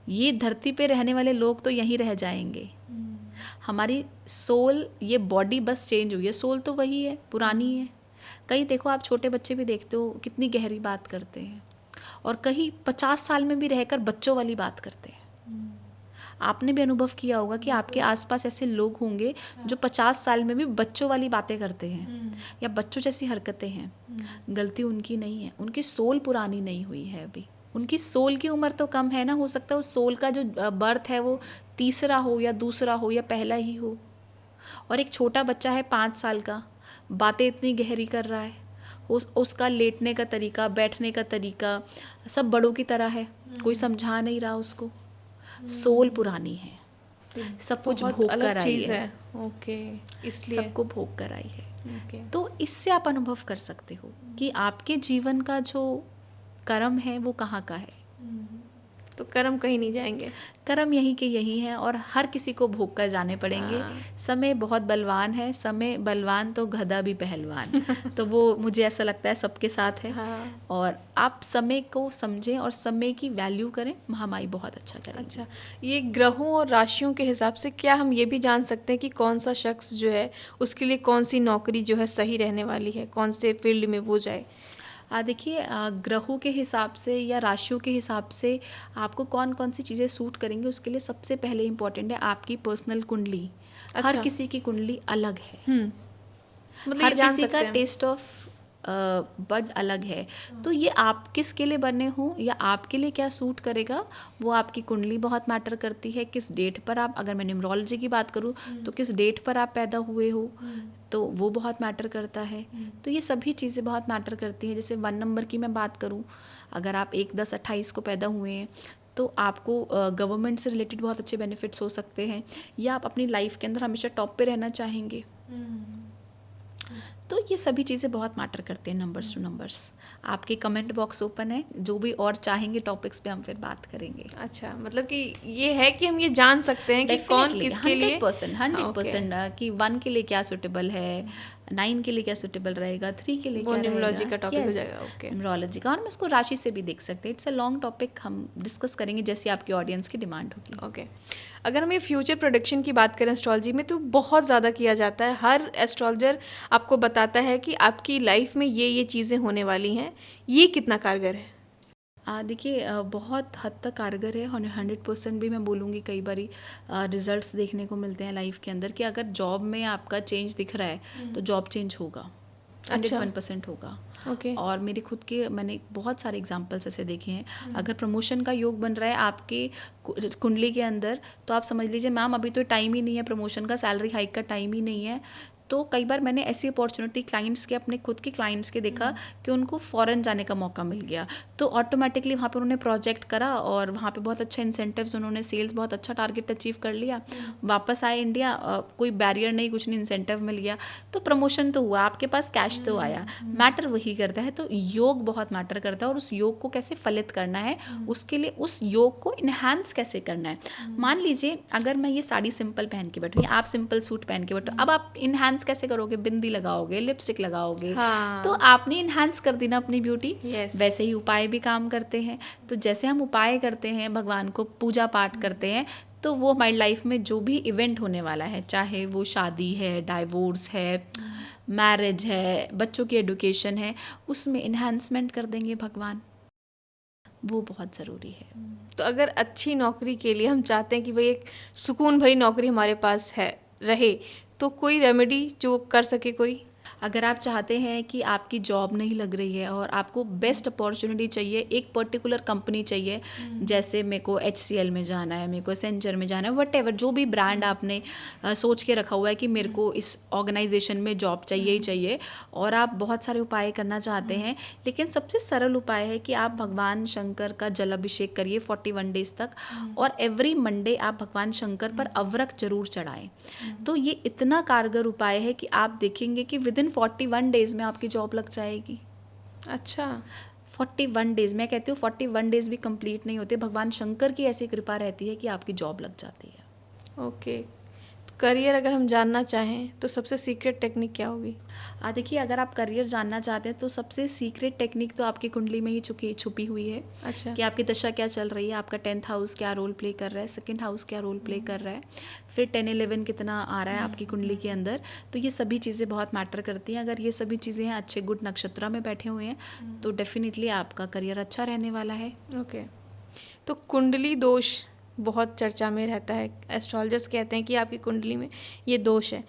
ये धरती पे रहने वाले लोग तो यहीं रह जाएंगे। हमारी सोल, ये बॉडी बस चेंज हुई है, सोल तो वही है, पुरानी है। कई देखो आप छोटे बच्चे भी देखते हो कितनी गहरी बात करते हैं, और कहीं 50 साल में भी रहकर बच्चों वाली बात करते हैं। आपने भी अनुभव किया होगा कि आपके आसपास ऐसे लोग होंगे जो 50 साल में भी बच्चों वाली बातें करते हैं या बच्चों जैसी हरकतें हैं। गलती उनकी नहीं है, उनकी सोल पुरानी नहीं हुई है अभी, उनकी सोल की उम्र तो कम है ना, हो सकता है उस सोल का जो बर्थ है वो तीसरा हो या दूसरा हो या पहला ही हो। और एक छोटा बच्चा है 5 साल का, बातें इतनी गहरी कर रहा है, उसका लेटने का तरीका, बैठने का तरीका सब बड़ों की तरह है, कोई समझा नहीं रहा उसको। सोल पुरानी है, सब कुछ बहुत भोग अलग कर आई चीज़ है। है। ओके, इसलिए सबको भोग कर आई है। ओके। तो इससे आप अनुभव कर सकते हो कि आपके जीवन का जो कर्म है वो कहाँ का है। तो कर्म कहीं नहीं जाएंगे, कर्म यहीं के यही है और हर किसी को भोग कर जाने पड़ेंगे। समय बहुत बलवान है, समय बलवान तो गधा भी पहलवान। तो वो मुझे ऐसा लगता है सबके साथ है। और आप समय को समझें और समय की वैल्यू करें, महामाई बहुत अच्छा करेंगे। अच्छा, ये ग्रहों और राशियों के हिसाब से क्या हम ये भी जान सकते हैं कि कौन सा शख्स जो है उसके लिए कौन सी नौकरी जो है सही रहने वाली है, कौन से फील्ड में वो जाए? देखिए ग्रहों के हिसाब से या राशियों के हिसाब से आपको कौन कौन सी चीज़ें सूट करेंगे, उसके लिए सबसे पहले इम्पॉर्टेंट है आपकी पर्सनल कुंडली। अच्छा। हर किसी की कुंडली अलग है, मतलब हर ये जान किसी सकते का हैं? टेस्ट ऑफ बड अलग है। तो ये आप किसके लिए बने हो या आपके लिए क्या सूट करेगा, वो आपकी कुंडली बहुत मैटर करती है। किस डेट पर आप, अगर मैं न्यूमरोलॉजी की बात करूँ तो किस डेट पर आप पैदा हुए हो, तो वो बहुत मैटर करता है। तो ये सभी चीज़ें बहुत मैटर करती हैं। जैसे 1 नंबर की मैं बात करूँ, अगर आप 1/10/28 को पैदा हुए हैं तो आपको गवर्नमेंट से रिलेटेड बहुत अच्छे बेनिफिट्स हो सकते हैं, या आप अपनी लाइफ के अंदर हमेशा टॉप पे रहना चाहेंगे। तो ये सभी चीज़ें बहुत मैटर करते हैं, नंबर्स टू नंबर्स। आपके कमेंट बॉक्स ओपन है, जो भी और चाहेंगे टॉपिक्स पे हम फिर बात करेंगे। अच्छा, मतलब कि ये है कि हम ये जान सकते हैं कि कौन किसके लिए 100% कि 1 के लिए क्या सूटेबल है, 9 के लिए क्या सूटेबल रहेगा, 3 के लिए वो क्या न्यूमरोलॉजी रहेगा। का टॉपिक हो जाएगा। ओके, न्यूमरोलॉजी का, और हम इसको राशि से भी देख सकते हैं। इट्स अ लॉन्ग टॉपिक, हम डिस्कस करेंगे जैसी आपकी ऑडियंस की डिमांड होगी। ओके। अगर हम ये फ्यूचर प्रोडिक्शन की बात करें एस्ट्रोलॉजी में, तो बहुत ज़्यादा किया जाता है। हर एस्ट्रोलॉजर आपको बताता है कि आपकी लाइफ में ये चीज़ें होने वाली हैं। ये कितना कारगर है? देखिए, बहुत हद तक कारगर है, 100% भी मैं बोलूँगी। कई बारी रिजल्ट्स देखने को मिलते हैं लाइफ के अंदर कि अगर जॉब में आपका चेंज दिख रहा है तो जॉब चेंज होगा, 101% होगा। ओके। और मेरे खुद के, मैंने बहुत सारे एग्जांपल्स ऐसे देखे हैं। अगर प्रमोशन का योग बन रहा है आपके कुंडली के अंदर, तो आप समझ लीजिए मैम अभी तो टाइम ही नहीं है प्रमोशन का, सैलरी हाइक का टाइम ही नहीं है। तो कई बार मैंने ऐसी अपॉर्चुनिटी क्लाइंट्स के, अपने खुद के क्लाइंट्स के देखा कि उनको फॉरेन जाने का मौका मिल गया, तो ऑटोमेटिकली वहाँ पर उन्होंने प्रोजेक्ट करा और वहाँ पे बहुत अच्छा इंसेंटिव्स, उन्होंने सेल्स बहुत अच्छा टारगेट अचीव कर लिया, वापस आए इंडिया, कोई बैरियर नहीं, कुछ नहीं, इंसेंटिव मिल गया, तो प्रमोशन तो हुआ, आपके पास कैश तो आया। मैटर वही करता है। तो योग बहुत मैटर करता है, और उस योग को कैसे फलित करना है, उसके लिए उस योग को इन्हांस कैसे करना है। मान लीजिए अगर मैं ये साड़ी सिंपल पहन के बैठूँ या आप सिंपल सूट पहन के बैठो, अब आप इन्हांस कैसे करोगे, बिंदी लगाओगे, लिपस्टिक लगाओगे, तो आपने इन्हांस कर दी ना अपनी ब्यूटी। वैसे ही उपाय भी काम करते हैं। तो जैसे हम उपाय करते हैं, भगवान को पूजा पाठ करते हैं, तो वो हमारी लाइफ में जो भी इवेंट होने वाला है, चाहे वो शादी है, डाइवोर्स है, मैरिज है, बच्चों की एडुकेशन है, उसमें इन्हांसमेंट कर देंगे भगवान, वो बहुत ज़रूरी है। तो अगर अच्छी नौकरी के लिए हम चाहते हैं कि भाई एक सुकून भरी नौकरी हमारे पास है रहे, तो कोई रेमेडी जो कर सके कोई? अगर आप चाहते हैं कि आपकी जॉब नहीं लग रही है और आपको बेस्ट अपॉर्चुनिटी चाहिए, एक पर्टिकुलर कंपनी चाहिए, जैसे मेरे को HCL में जाना है, मेरे को एसेंचर में जाना है, वट जो भी ब्रांड आपने सोच के रखा हुआ है कि मेरे को इस ऑर्गेनाइजेशन में जॉब चाहिए ही चाहिए, और आप बहुत सारे उपाय करना चाहते हैं, लेकिन सबसे सरल उपाय है कि आप भगवान शंकर का जल अभिषेक करिए 41 डेज तक, और एवरी मंडे आप भगवान शंकर पर अवरक जरूर चढ़ाएं। तो ये इतना कारगर उपाय है कि आप देखेंगे कि विदिन 41 डेज में आपकी जॉब लग जाएगी। अच्छा, 41 डेज, मैं कहती हूँ 41 डेज भी कंप्लीट नहीं होते, भगवान शंकर की ऐसी कृपा रहती है कि आपकी जॉब लग जाती है। ओके। करियर अगर हम जानना चाहें तो सबसे सीक्रेट टेक्निक क्या होगी? देखिए, अगर आप करियर जानना चाहते हैं तो सबसे सीक्रेट टेक्निक तो आपकी कुंडली में ही छुपी हुई है। अच्छा। कि आपकी दशा क्या चल रही है, आपका 10th हाउस क्या रोल प्ले कर रहा है, 2nd हाउस क्या रोल प्ले कर रहा है, फिर 10-11 कितना आ रहा है आपकी कुंडली के अंदर। तो ये सभी चीज़ें बहुत मैटर करती हैं। अगर ये सभी चीज़ें हैं, अच्छे गुड नक्षत्रा में बैठे हुए हैं, तो डेफिनेटली आपका करियर अच्छा रहने वाला है। ओके। तो कुंडली दोष बहुत चर्चा में रहता है। एस्ट्रोलॉजर्स कहते हैं कि आपकी कुंडली में ये दोष है,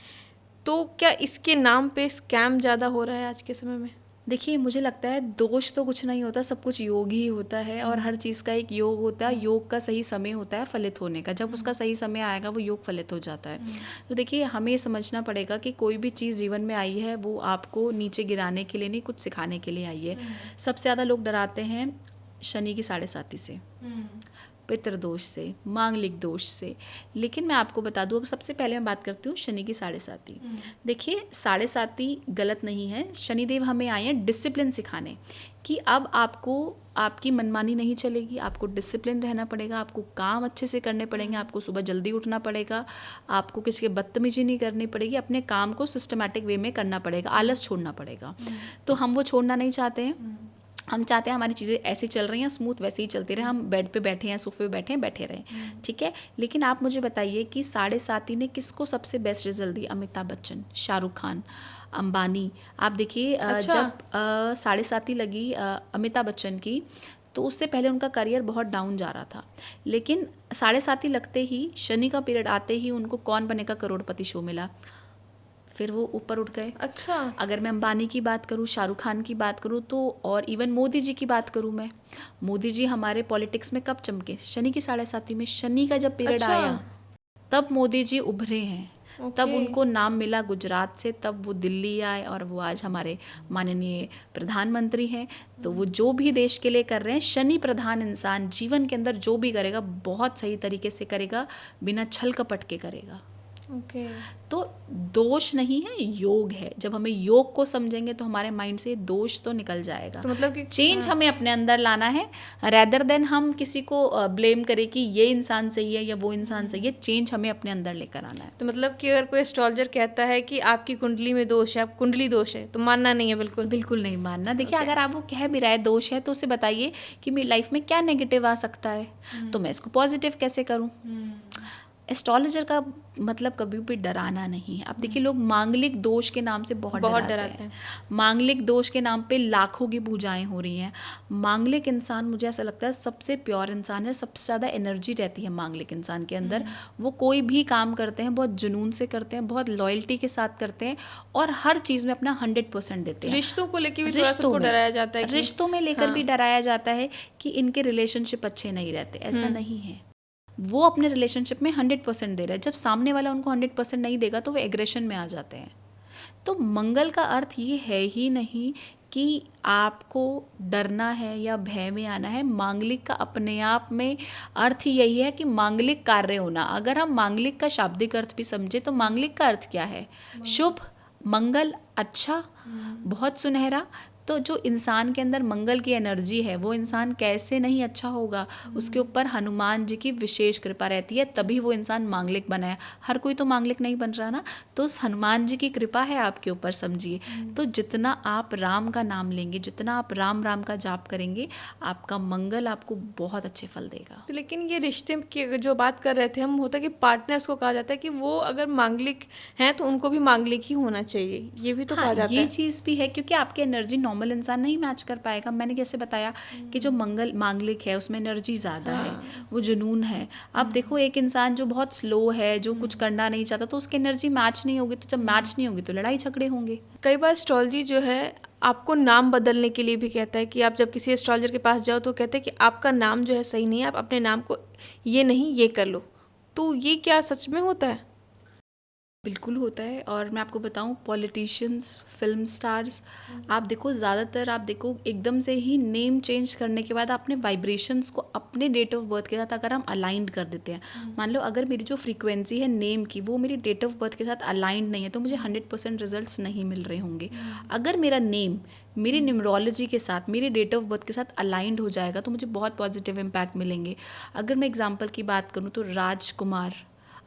तो क्या इसके नाम पे स्कैम ज़्यादा हो रहा है आज के समय में? देखिए, मुझे लगता है दोष तो कुछ नहीं होता, सब कुछ योग ही होता है, और हर चीज़ का एक योग होता है। योग का सही समय होता है फलित होने का, जब उसका सही समय आएगा वो योग फलित हो जाता है। तो देखिए, हमें ये समझना पड़ेगा कि कोई भी चीज़ जीवन में आई है वो आपको नीचे गिराने के लिए नहीं, कुछ सिखाने के लिए आई है। सबसे ज़्यादा लोग डराते हैं शनि की 7.5 से, पितृदोष से, मांगलिक दोष से, लेकिन मैं आपको बता दूं, अगर सबसे पहले मैं बात करती हूँ शनि की 7.5। देखिए, 7.5 गलत नहीं है। शनिदेव हमें आए हैं डिसिप्लिन सिखाने कि अब आपको आपकी मनमानी नहीं चलेगी, आपको डिसिप्लिन रहना पड़ेगा, आपको काम अच्छे से करने पड़ेंगे, आपको सुबह जल्दी उठना पड़ेगा, आपको किसी के बदतमीजी नहीं करनी पड़ेगी, अपने काम को सिस्टमैटिक वे में करना पड़ेगा, आलस छोड़ना पड़ेगा। तो हम वो छोड़ना नहीं चाहते हैं। हम चाहते हैं हमारी चीज़ें ऐसी चल रही हैं स्मूथ, वैसे ही चलती रहे, हम बेड पे बैठे हैं, सोफे पे बैठे हैं, बैठे रहें, ठीक है। लेकिन आप मुझे बताइए कि 7.5 ने किसको सबसे बेस्ट रिजल्ट दी? अमिताभ बच्चन, शाहरुख खान, अंबानी। आप देखिए, अच्छा। जब 7.5 लगी अमिताभ बच्चन की, तो उससे पहले उनका करियर बहुत डाउन जा रहा था, लेकिन 7.5 लगते ही, शनि का पीरियड आते ही उनको कौन बनेगा करोड़पति शो मिला, फिर वो ऊपर उठ गए। अच्छा। अगर मैं अंबानी की बात करूँ, शाहरुख खान की बात करूँ, तो और इवन मोदी जी की बात करूँ मैं, मोदी जी हमारे पॉलिटिक्स में कब चमके? शनि की 7.5 में, शनि का जब पीरियड अच्छा। आया तब मोदी जी उभरे हैं। तब ओके। उनको नाम मिला गुजरात से, तब वो दिल्ली आए और वो आज हमारे माननीय प्रधानमंत्री हैं। तो वो जो भी देश के लिए कर रहे हैं, शनि प्रधान इंसान जीवन के अंदर जो भी करेगा बहुत सही तरीके से करेगा, बिना छल कपट के करेगा। ओके। तो दोष नहीं है, योग है। जब हमें योग को समझेंगे तो हमारे माइंड से दोष तो निकल जाएगा। तो मतलब कि चेंज हमें अपने अंदर लाना है, रेदर देन हम किसी को ब्लेम करें कि ये इंसान सही है या वो इंसान सही है। चेंज हमें अपने अंदर लेकर आना है। तो मतलब कि अगर कोई एस्ट्रोलॉजर कहता है कि आपकी कुंडली में दोष है, आप कुंडली दोष है, तो मानना नहीं है बिल्कुल। बिल्कुल नहीं मानना। देखिए, Okay. अगर आप वो कह भी रहा है दोष है, तो उसे बताइए कि मेरी लाइफ में क्या नेगेटिव आ सकता है, तो मैं इसको पॉजिटिव कैसे करूं। एस्ट्रोलॉजर का मतलब कभी भी डराना नहीं है। अब देखिए, लोग मांगलिक दोष के नाम से बहुत डराते हैं। मांगलिक दोष के नाम पे लाखों की पूजाएं हो रही हैं। मांगलिक इंसान, मुझे ऐसा लगता है, सबसे प्योर इंसान है। सबसे ज़्यादा एनर्जी रहती है मांगलिक इंसान के अंदर। वो कोई भी काम करते हैं बहुत जुनून से करते हैं, बहुत लॉयल्टी के साथ करते हैं और हर चीज़ में अपना 100% देते हैं। रिश्तों को लेकर भी थोड़ा सा उनको डराया जाता है कि रिश्तों में लेकर भी डराया जाता है कि इनके रिलेशनशिप अच्छे नहीं रहते। ऐसा नहीं है। वो अपने रिलेशनशिप में 100% दे रहे हैं। जब सामने वाला उनको 100% नहीं देगा तो वो एग्रेशन में आ जाते हैं। तो मंगल का अर्थ ये है ही नहीं कि आपको डरना है या भय में आना है। मांगलिक का अपने आप में अर्थ ही यही है कि मांगलिक कार्य होना। अगर हम मांगलिक का शाब्दिक अर्थ भी समझे तो मांगलिक का अर्थ क्या है? शुभ, मंगल, अच्छा, बहुत सुनहरा। तो जो इंसान के अंदर मंगल की एनर्जी है, वो इंसान कैसे नहीं अच्छा होगा? उसके ऊपर हनुमान जी की विशेष कृपा रहती है, तभी वो इंसान मांगलिक बना है। हर कोई तो मांगलिक नहीं बन रहा ना, तो उस हनुमान जी की कृपा है आपके ऊपर, समझिए। तो जितना आप राम का नाम लेंगे, जितना आप राम राम का जाप करेंगे, आपका मंगल आपको बहुत अच्छे फल देगा। तो लेकिन ये रिश्ते की जो बात कर रहे थे हम, होता है कि पार्टनर्स को कहा जाता है कि वो अगर मांगलिक हैं तो उनको भी मांगलिक ही होना चाहिए, ये भी तो कहा जाता ये है। चीज़ भी है, क्योंकि आपकी एनर्जी नॉर्मल इंसान नहीं मैच कर पाएगा। मैंने कैसे बताया कि जो मंगल मांगलिक है उसमें एनर्जी ज़्यादा है, वो जुनून है। अब देखो, एक इंसान जो बहुत स्लो है, जो कुछ करना नहीं चाहता, तो उसकी एनर्जी मैच नहीं होगी। तो जब मैच नहीं होगी तो लड़ाई झगड़े होंगे। कई बार एस्ट्रोलॉजी जो है आपको नाम बदलने के लिए भी कहता है कि आप जब किसी एस्ट्रोलॉजर के पास जाओ तो कहते हैं कि आपका नाम जो है सही नहीं है, आप अपने नाम को ये नहीं ये कर लो। तो ये क्या सच में होता है? बिल्कुल होता है। और मैं आपको बताऊं, पॉलिटिशियंस, फिल्म स्टार्स, आप देखो, ज़्यादातर आप देखो एकदम से ही नेम चेंज करने के बाद अपने वाइब्रेशंस को अपने डेट ऑफ बर्थ के साथ अगर हम अलाइंड कर देते हैं, मान लो अगर मेरी जो फ्रीक्वेंसी है नेम की वो मेरी डेट ऑफ बर्थ के साथ अलाइंड नहीं है, तो मुझे 100% रिजल्ट्स नहीं मिल रहे होंगे। अगर मेरा नेम मेरी न्यूमरोलॉजी के साथ, मेरी डेट ऑफ बर्थ के साथ अलाइंड हो जाएगा तो मुझे बहुत पॉजिटिव इम्पैक्ट मिलेंगे। अगर मैं एग्जांपल की बात करूँ तो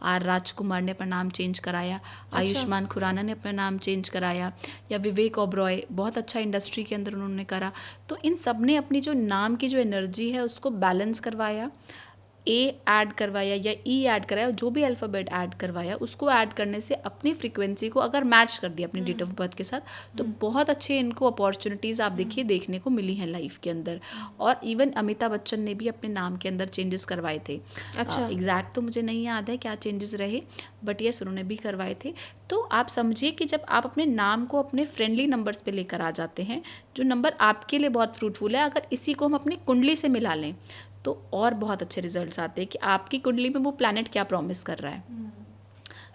राजकुमार ने अपना नाम चेंज कराया, आयुष्मान खुराना ने अपना नाम चेंज कराया, या विवेक ओबरॉय, बहुत अच्छा इंडस्ट्री के अंदर उन्होंने करा। तो इन सब ने अपनी जो नाम की जो एनर्जी है उसको बैलेंस करवाया, ए ऐड करवाया या ई ऐड कराया, जो भी अल्फ़ाबेट ऐड करवाया, उसको ऐड करने से अपनी फ्रीक्वेंसी को अगर मैच कर दिया अपनी डेट ऑफ बर्थ के साथ, तो बहुत अच्छे इनको अपॉर्चुनिटीज़ आप देखिए देखने को मिली हैं लाइफ के अंदर। और इवन अमिताभ बच्चन ने भी अपने नाम के अंदर चेंजेस करवाए थे। अच्छा। एग्जैक्ट तो मुझे नहीं याद है क्या चेंजेस रहे, बट यस, उन्होंने भी करवाए थे। तो आप समझिए कि जब आप अपने नाम को अपने फ्रेंडली नंबर्स पे लेकर आ जाते हैं, जो नंबर आपके लिए बहुत फ्रूटफुल है, अगर इसी को हम अपनी कुंडली से मिला लें तो और बहुत अच्छे रिजल्ट्स आते हैं कि आपकी कुंडली में वो प्लैनेट क्या प्रॉमिस कर रहा है,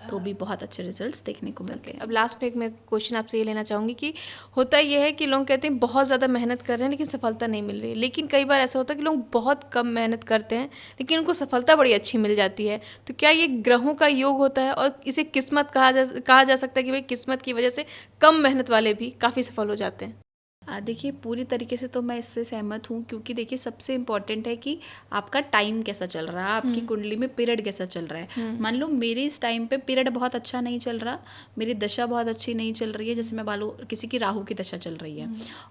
तो भी बहुत अच्छे रिजल्ट्स देखने को मिलते हैं। अब लास्ट में एक मैं क्वेश्चन आपसे ये लेना चाहूँगी कि होता यह है कि लोग कहते हैं बहुत ज़्यादा मेहनत कर रहे हैं लेकिन सफलता नहीं मिल रही, लेकिन कई बार ऐसा होता है कि लोग बहुत कम मेहनत करते हैं लेकिन उनको सफलता बड़ी अच्छी मिल जाती है। तो क्या ये ग्रहों का योग होता है और इसे किस्मत कहा जा सकता है कि भाई किस्मत की वजह से कम मेहनत वाले भी काफ़ी सफल हो जाते हैं? देखिए, पूरी तरीके से तो मैं इससे सहमत हूँ, क्योंकि देखिए सबसे इम्पॉर्टेंट है कि आपका टाइम कैसा चल रहा है, आपकी कुंडली में पीरियड कैसा चल रहा है। मान लो मेरे इस टाइम पे पीरियड बहुत अच्छा नहीं चल रहा, मेरी दशा बहुत अच्छी नहीं चल रही है, जैसे मैं मान लो किसी की राहु की दशा चल रही है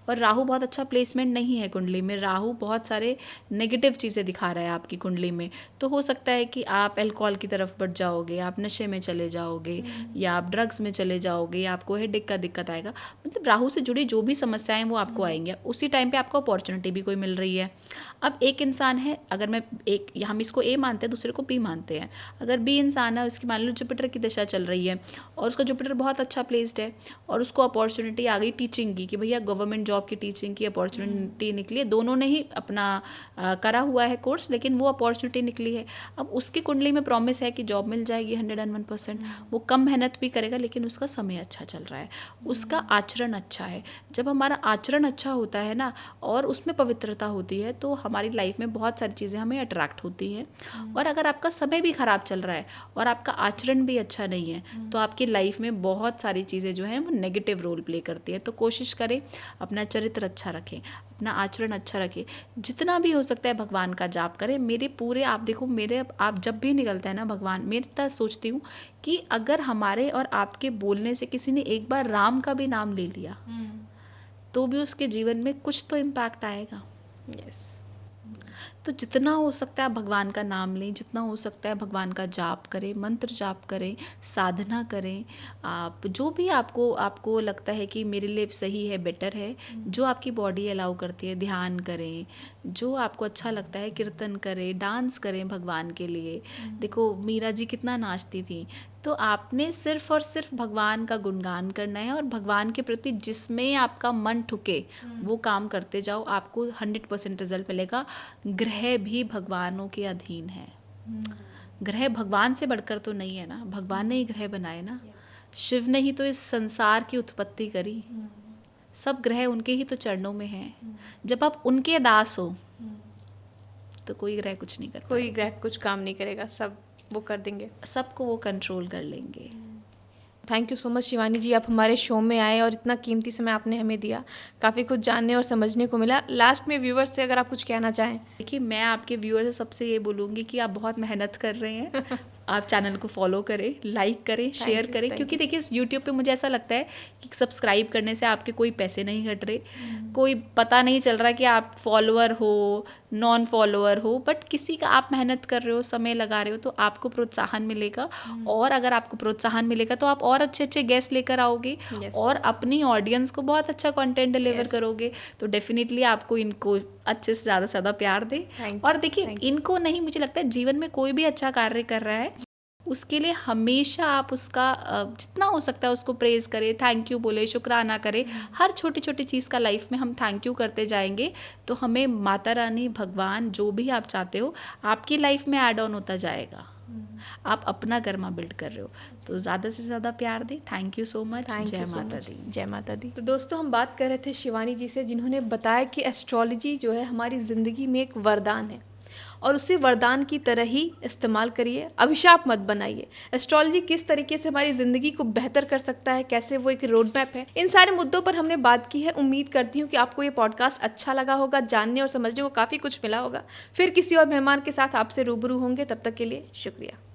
और राहु बहुत अच्छा प्लेसमेंट नहीं है कुंडली में, राहु बहुत सारे नेगेटिव चीज़ें दिखा रहा है आपकी कुंडली में, तो हो सकता है कि आप अल्कोहल की तरफ बढ़ जाओगे, आप नशे में चले जाओगे, या आप ड्रग्स में चले जाओगे, या आपको हेडेक का दिक्कत आएगा। मतलब मतलब राहु से जुड़ी जो भी समस्याएं वो आपको आएंगी, उसी टाइम पे आपको अपॉर्चुनिटी भी कोई मिल रही है। अब एक इंसान है, अगर मैं एक, हम इसको ए मानते हैं, दूसरे को बी मानते हैं। अगर बी इंसान है, उसकी मान लो जुपिटर की दशा चल रही है और उसका जुपिटर बहुत अच्छा प्लेस्ड है और उसको अपॉर्चुनिटी आ गई टीचिंग की, कि भैया गवर्नमेंट जॉब की टीचिंग की अपॉर्चुनिटी निकली है। दोनों ने ही अपना करा हुआ है कोर्स, लेकिन वो अपॉर्चुनिटी निकली है। अब उसकी कुंडली में प्रॉमिस है कि जॉब मिल जाएगी 101%। वो कम मेहनत भी करेगा, लेकिन उसका समय अच्छा चल रहा है, उसका आचरण अच्छा है। जब हमारा आचरण अच्छा होता है ना, और उसमें पवित्रता होती है, तो हमारी लाइफ में बहुत सारी चीज़ें हमें अट्रैक्ट होती हैं। और अगर आपका समय भी ख़राब चल रहा है और आपका आचरण भी अच्छा नहीं है, तो आपकी लाइफ में बहुत सारी चीज़ें जो हैं वो नेगेटिव रोल प्ले करती हैं। तो कोशिश करें अपना चरित्र अच्छा रखें, अपना आचरण अच्छा रखें, जितना भी हो सकता है भगवान का जाप करें। मेरे पूरे, आप देखो मेरे, आप जब भी निकलते हैं ना भगवान, मैं इतना सोचती हूँ कि अगर हमारे और आपके बोलने से किसी ने एक बार राम का भी नाम ले लिया, तो भी उसके जीवन में कुछ तो इम्पैक्ट आएगा। यस। तो जितना हो सकता है भगवान का नाम लें, जितना हो सकता है भगवान का जाप करें, मंत्र जाप करें, साधना करें। आप जो भी आपको आपको लगता है कि मेरे लिए सही है, बेटर है, जो आपकी बॉडी अलाउ करती है, ध्यान करें। जो आपको अच्छा लगता है, कीर्तन करें, डांस करें भगवान के लिए। देखो मीरा जी कितना नाचती थी, तो आपने सिर्फ और सिर्फ भगवान का गुणगान करना है और भगवान के प्रति जिसमें आपका मन ठुके वो काम करते जाओ, आपको 100% रिजल्ट मिलेगा। ग्रह भी भगवानों के अधीन है। ग्रह भगवान से बढ़कर तो नहीं है ना, भगवान ने ही ग्रह बनाए ना। शिव ने ही तो इस संसार की उत्पत्ति करी, सब ग्रह उनके ही तो चरणों में हैं। जब आप उनके दास हो तो कोई ग्रह कुछ नहीं कर पाएगा। कोई ग्रह कुछ काम नहीं करेगा, सब वो कर देंगे, सबको वो कंट्रोल कर लेंगे। Thank you so much Shivani ji, आप हमारे शो में आए और इतना कीमती समय आपने हमें दिया। काफ़ी कुछ जानने और समझने को मिला। लास्ट में व्यूअर्स से अगर आप कुछ कहना चाहें। देखिए, मैं आपके व्यूअर से सबसे ये बोलूँगी कि आप बहुत मेहनत कर रहे हैं। आप चैनल को फॉलो करें, लाइक करें, शेयर करें, क्योंकि देखिए यूट्यूब पे मुझे ऐसा लगता है कि सब्सक्राइब करने से आपके कोई पैसे नहीं घट रहे, कोई पता नहीं चल रहा कि आप फॉलोअर हो, नॉन फॉलोअर हो, बट किसी का आप मेहनत कर रहे हो, समय लगा रहे हो, तो आपको प्रोत्साहन मिलेगा। और अगर आपको प्रोत्साहन मिलेगा तो आप और अच्छे अच्छे गेस्ट लेकर आओगे और अपनी ऑडियंस को बहुत अच्छा कंटेंट डिलीवर करोगे। तो डेफिनेटली आपको इनको अच्छे से ज़्यादा प्यार दे। और देखिए, इनको नहीं, मुझे लगता है जीवन में कोई भी अच्छा कार्य कर रहा है उसके लिए हमेशा आप उसका जितना हो सकता है उसको प्रेज़ करें, थैंक यू बोले, शुक्राना करें। हर छोटी छोटी चीज़ का लाइफ में हम थैंक यू करते जाएंगे तो हमें माता रानी, भगवान, जो भी आप चाहते हो आपकी लाइफ में ऐड ऑन होता जाएगा। आप अपना कर्मा बिल्ड कर रहे हो, तो ज़्यादा से ज़्यादा प्यार दें। Thank you so much. जय माता दी। जय माता दी। तो दोस्तों, हम बात कर रहे थे शिवानी जी से, जिन्होंने बताया कि एस्ट्रोलॉजी जो है हमारी ज़िंदगी में एक वरदान है और उसे वरदान की तरह ही इस्तेमाल करिए, अभिशाप मत बनाइए। एस्ट्रोलॉजी किस तरीके से हमारी ज़िंदगी को बेहतर कर सकता है, कैसे वो एक रोड मैप है, इन सारे मुद्दों पर हमने बात की है। उम्मीद करती हूँ कि आपको ये पॉडकास्ट अच्छा लगा होगा, जानने और समझने को काफ़ी कुछ मिला होगा। फिर किसी और मेहमान के साथ आपसे रूबरू होंगे, तब तक के लिए शुक्रिया।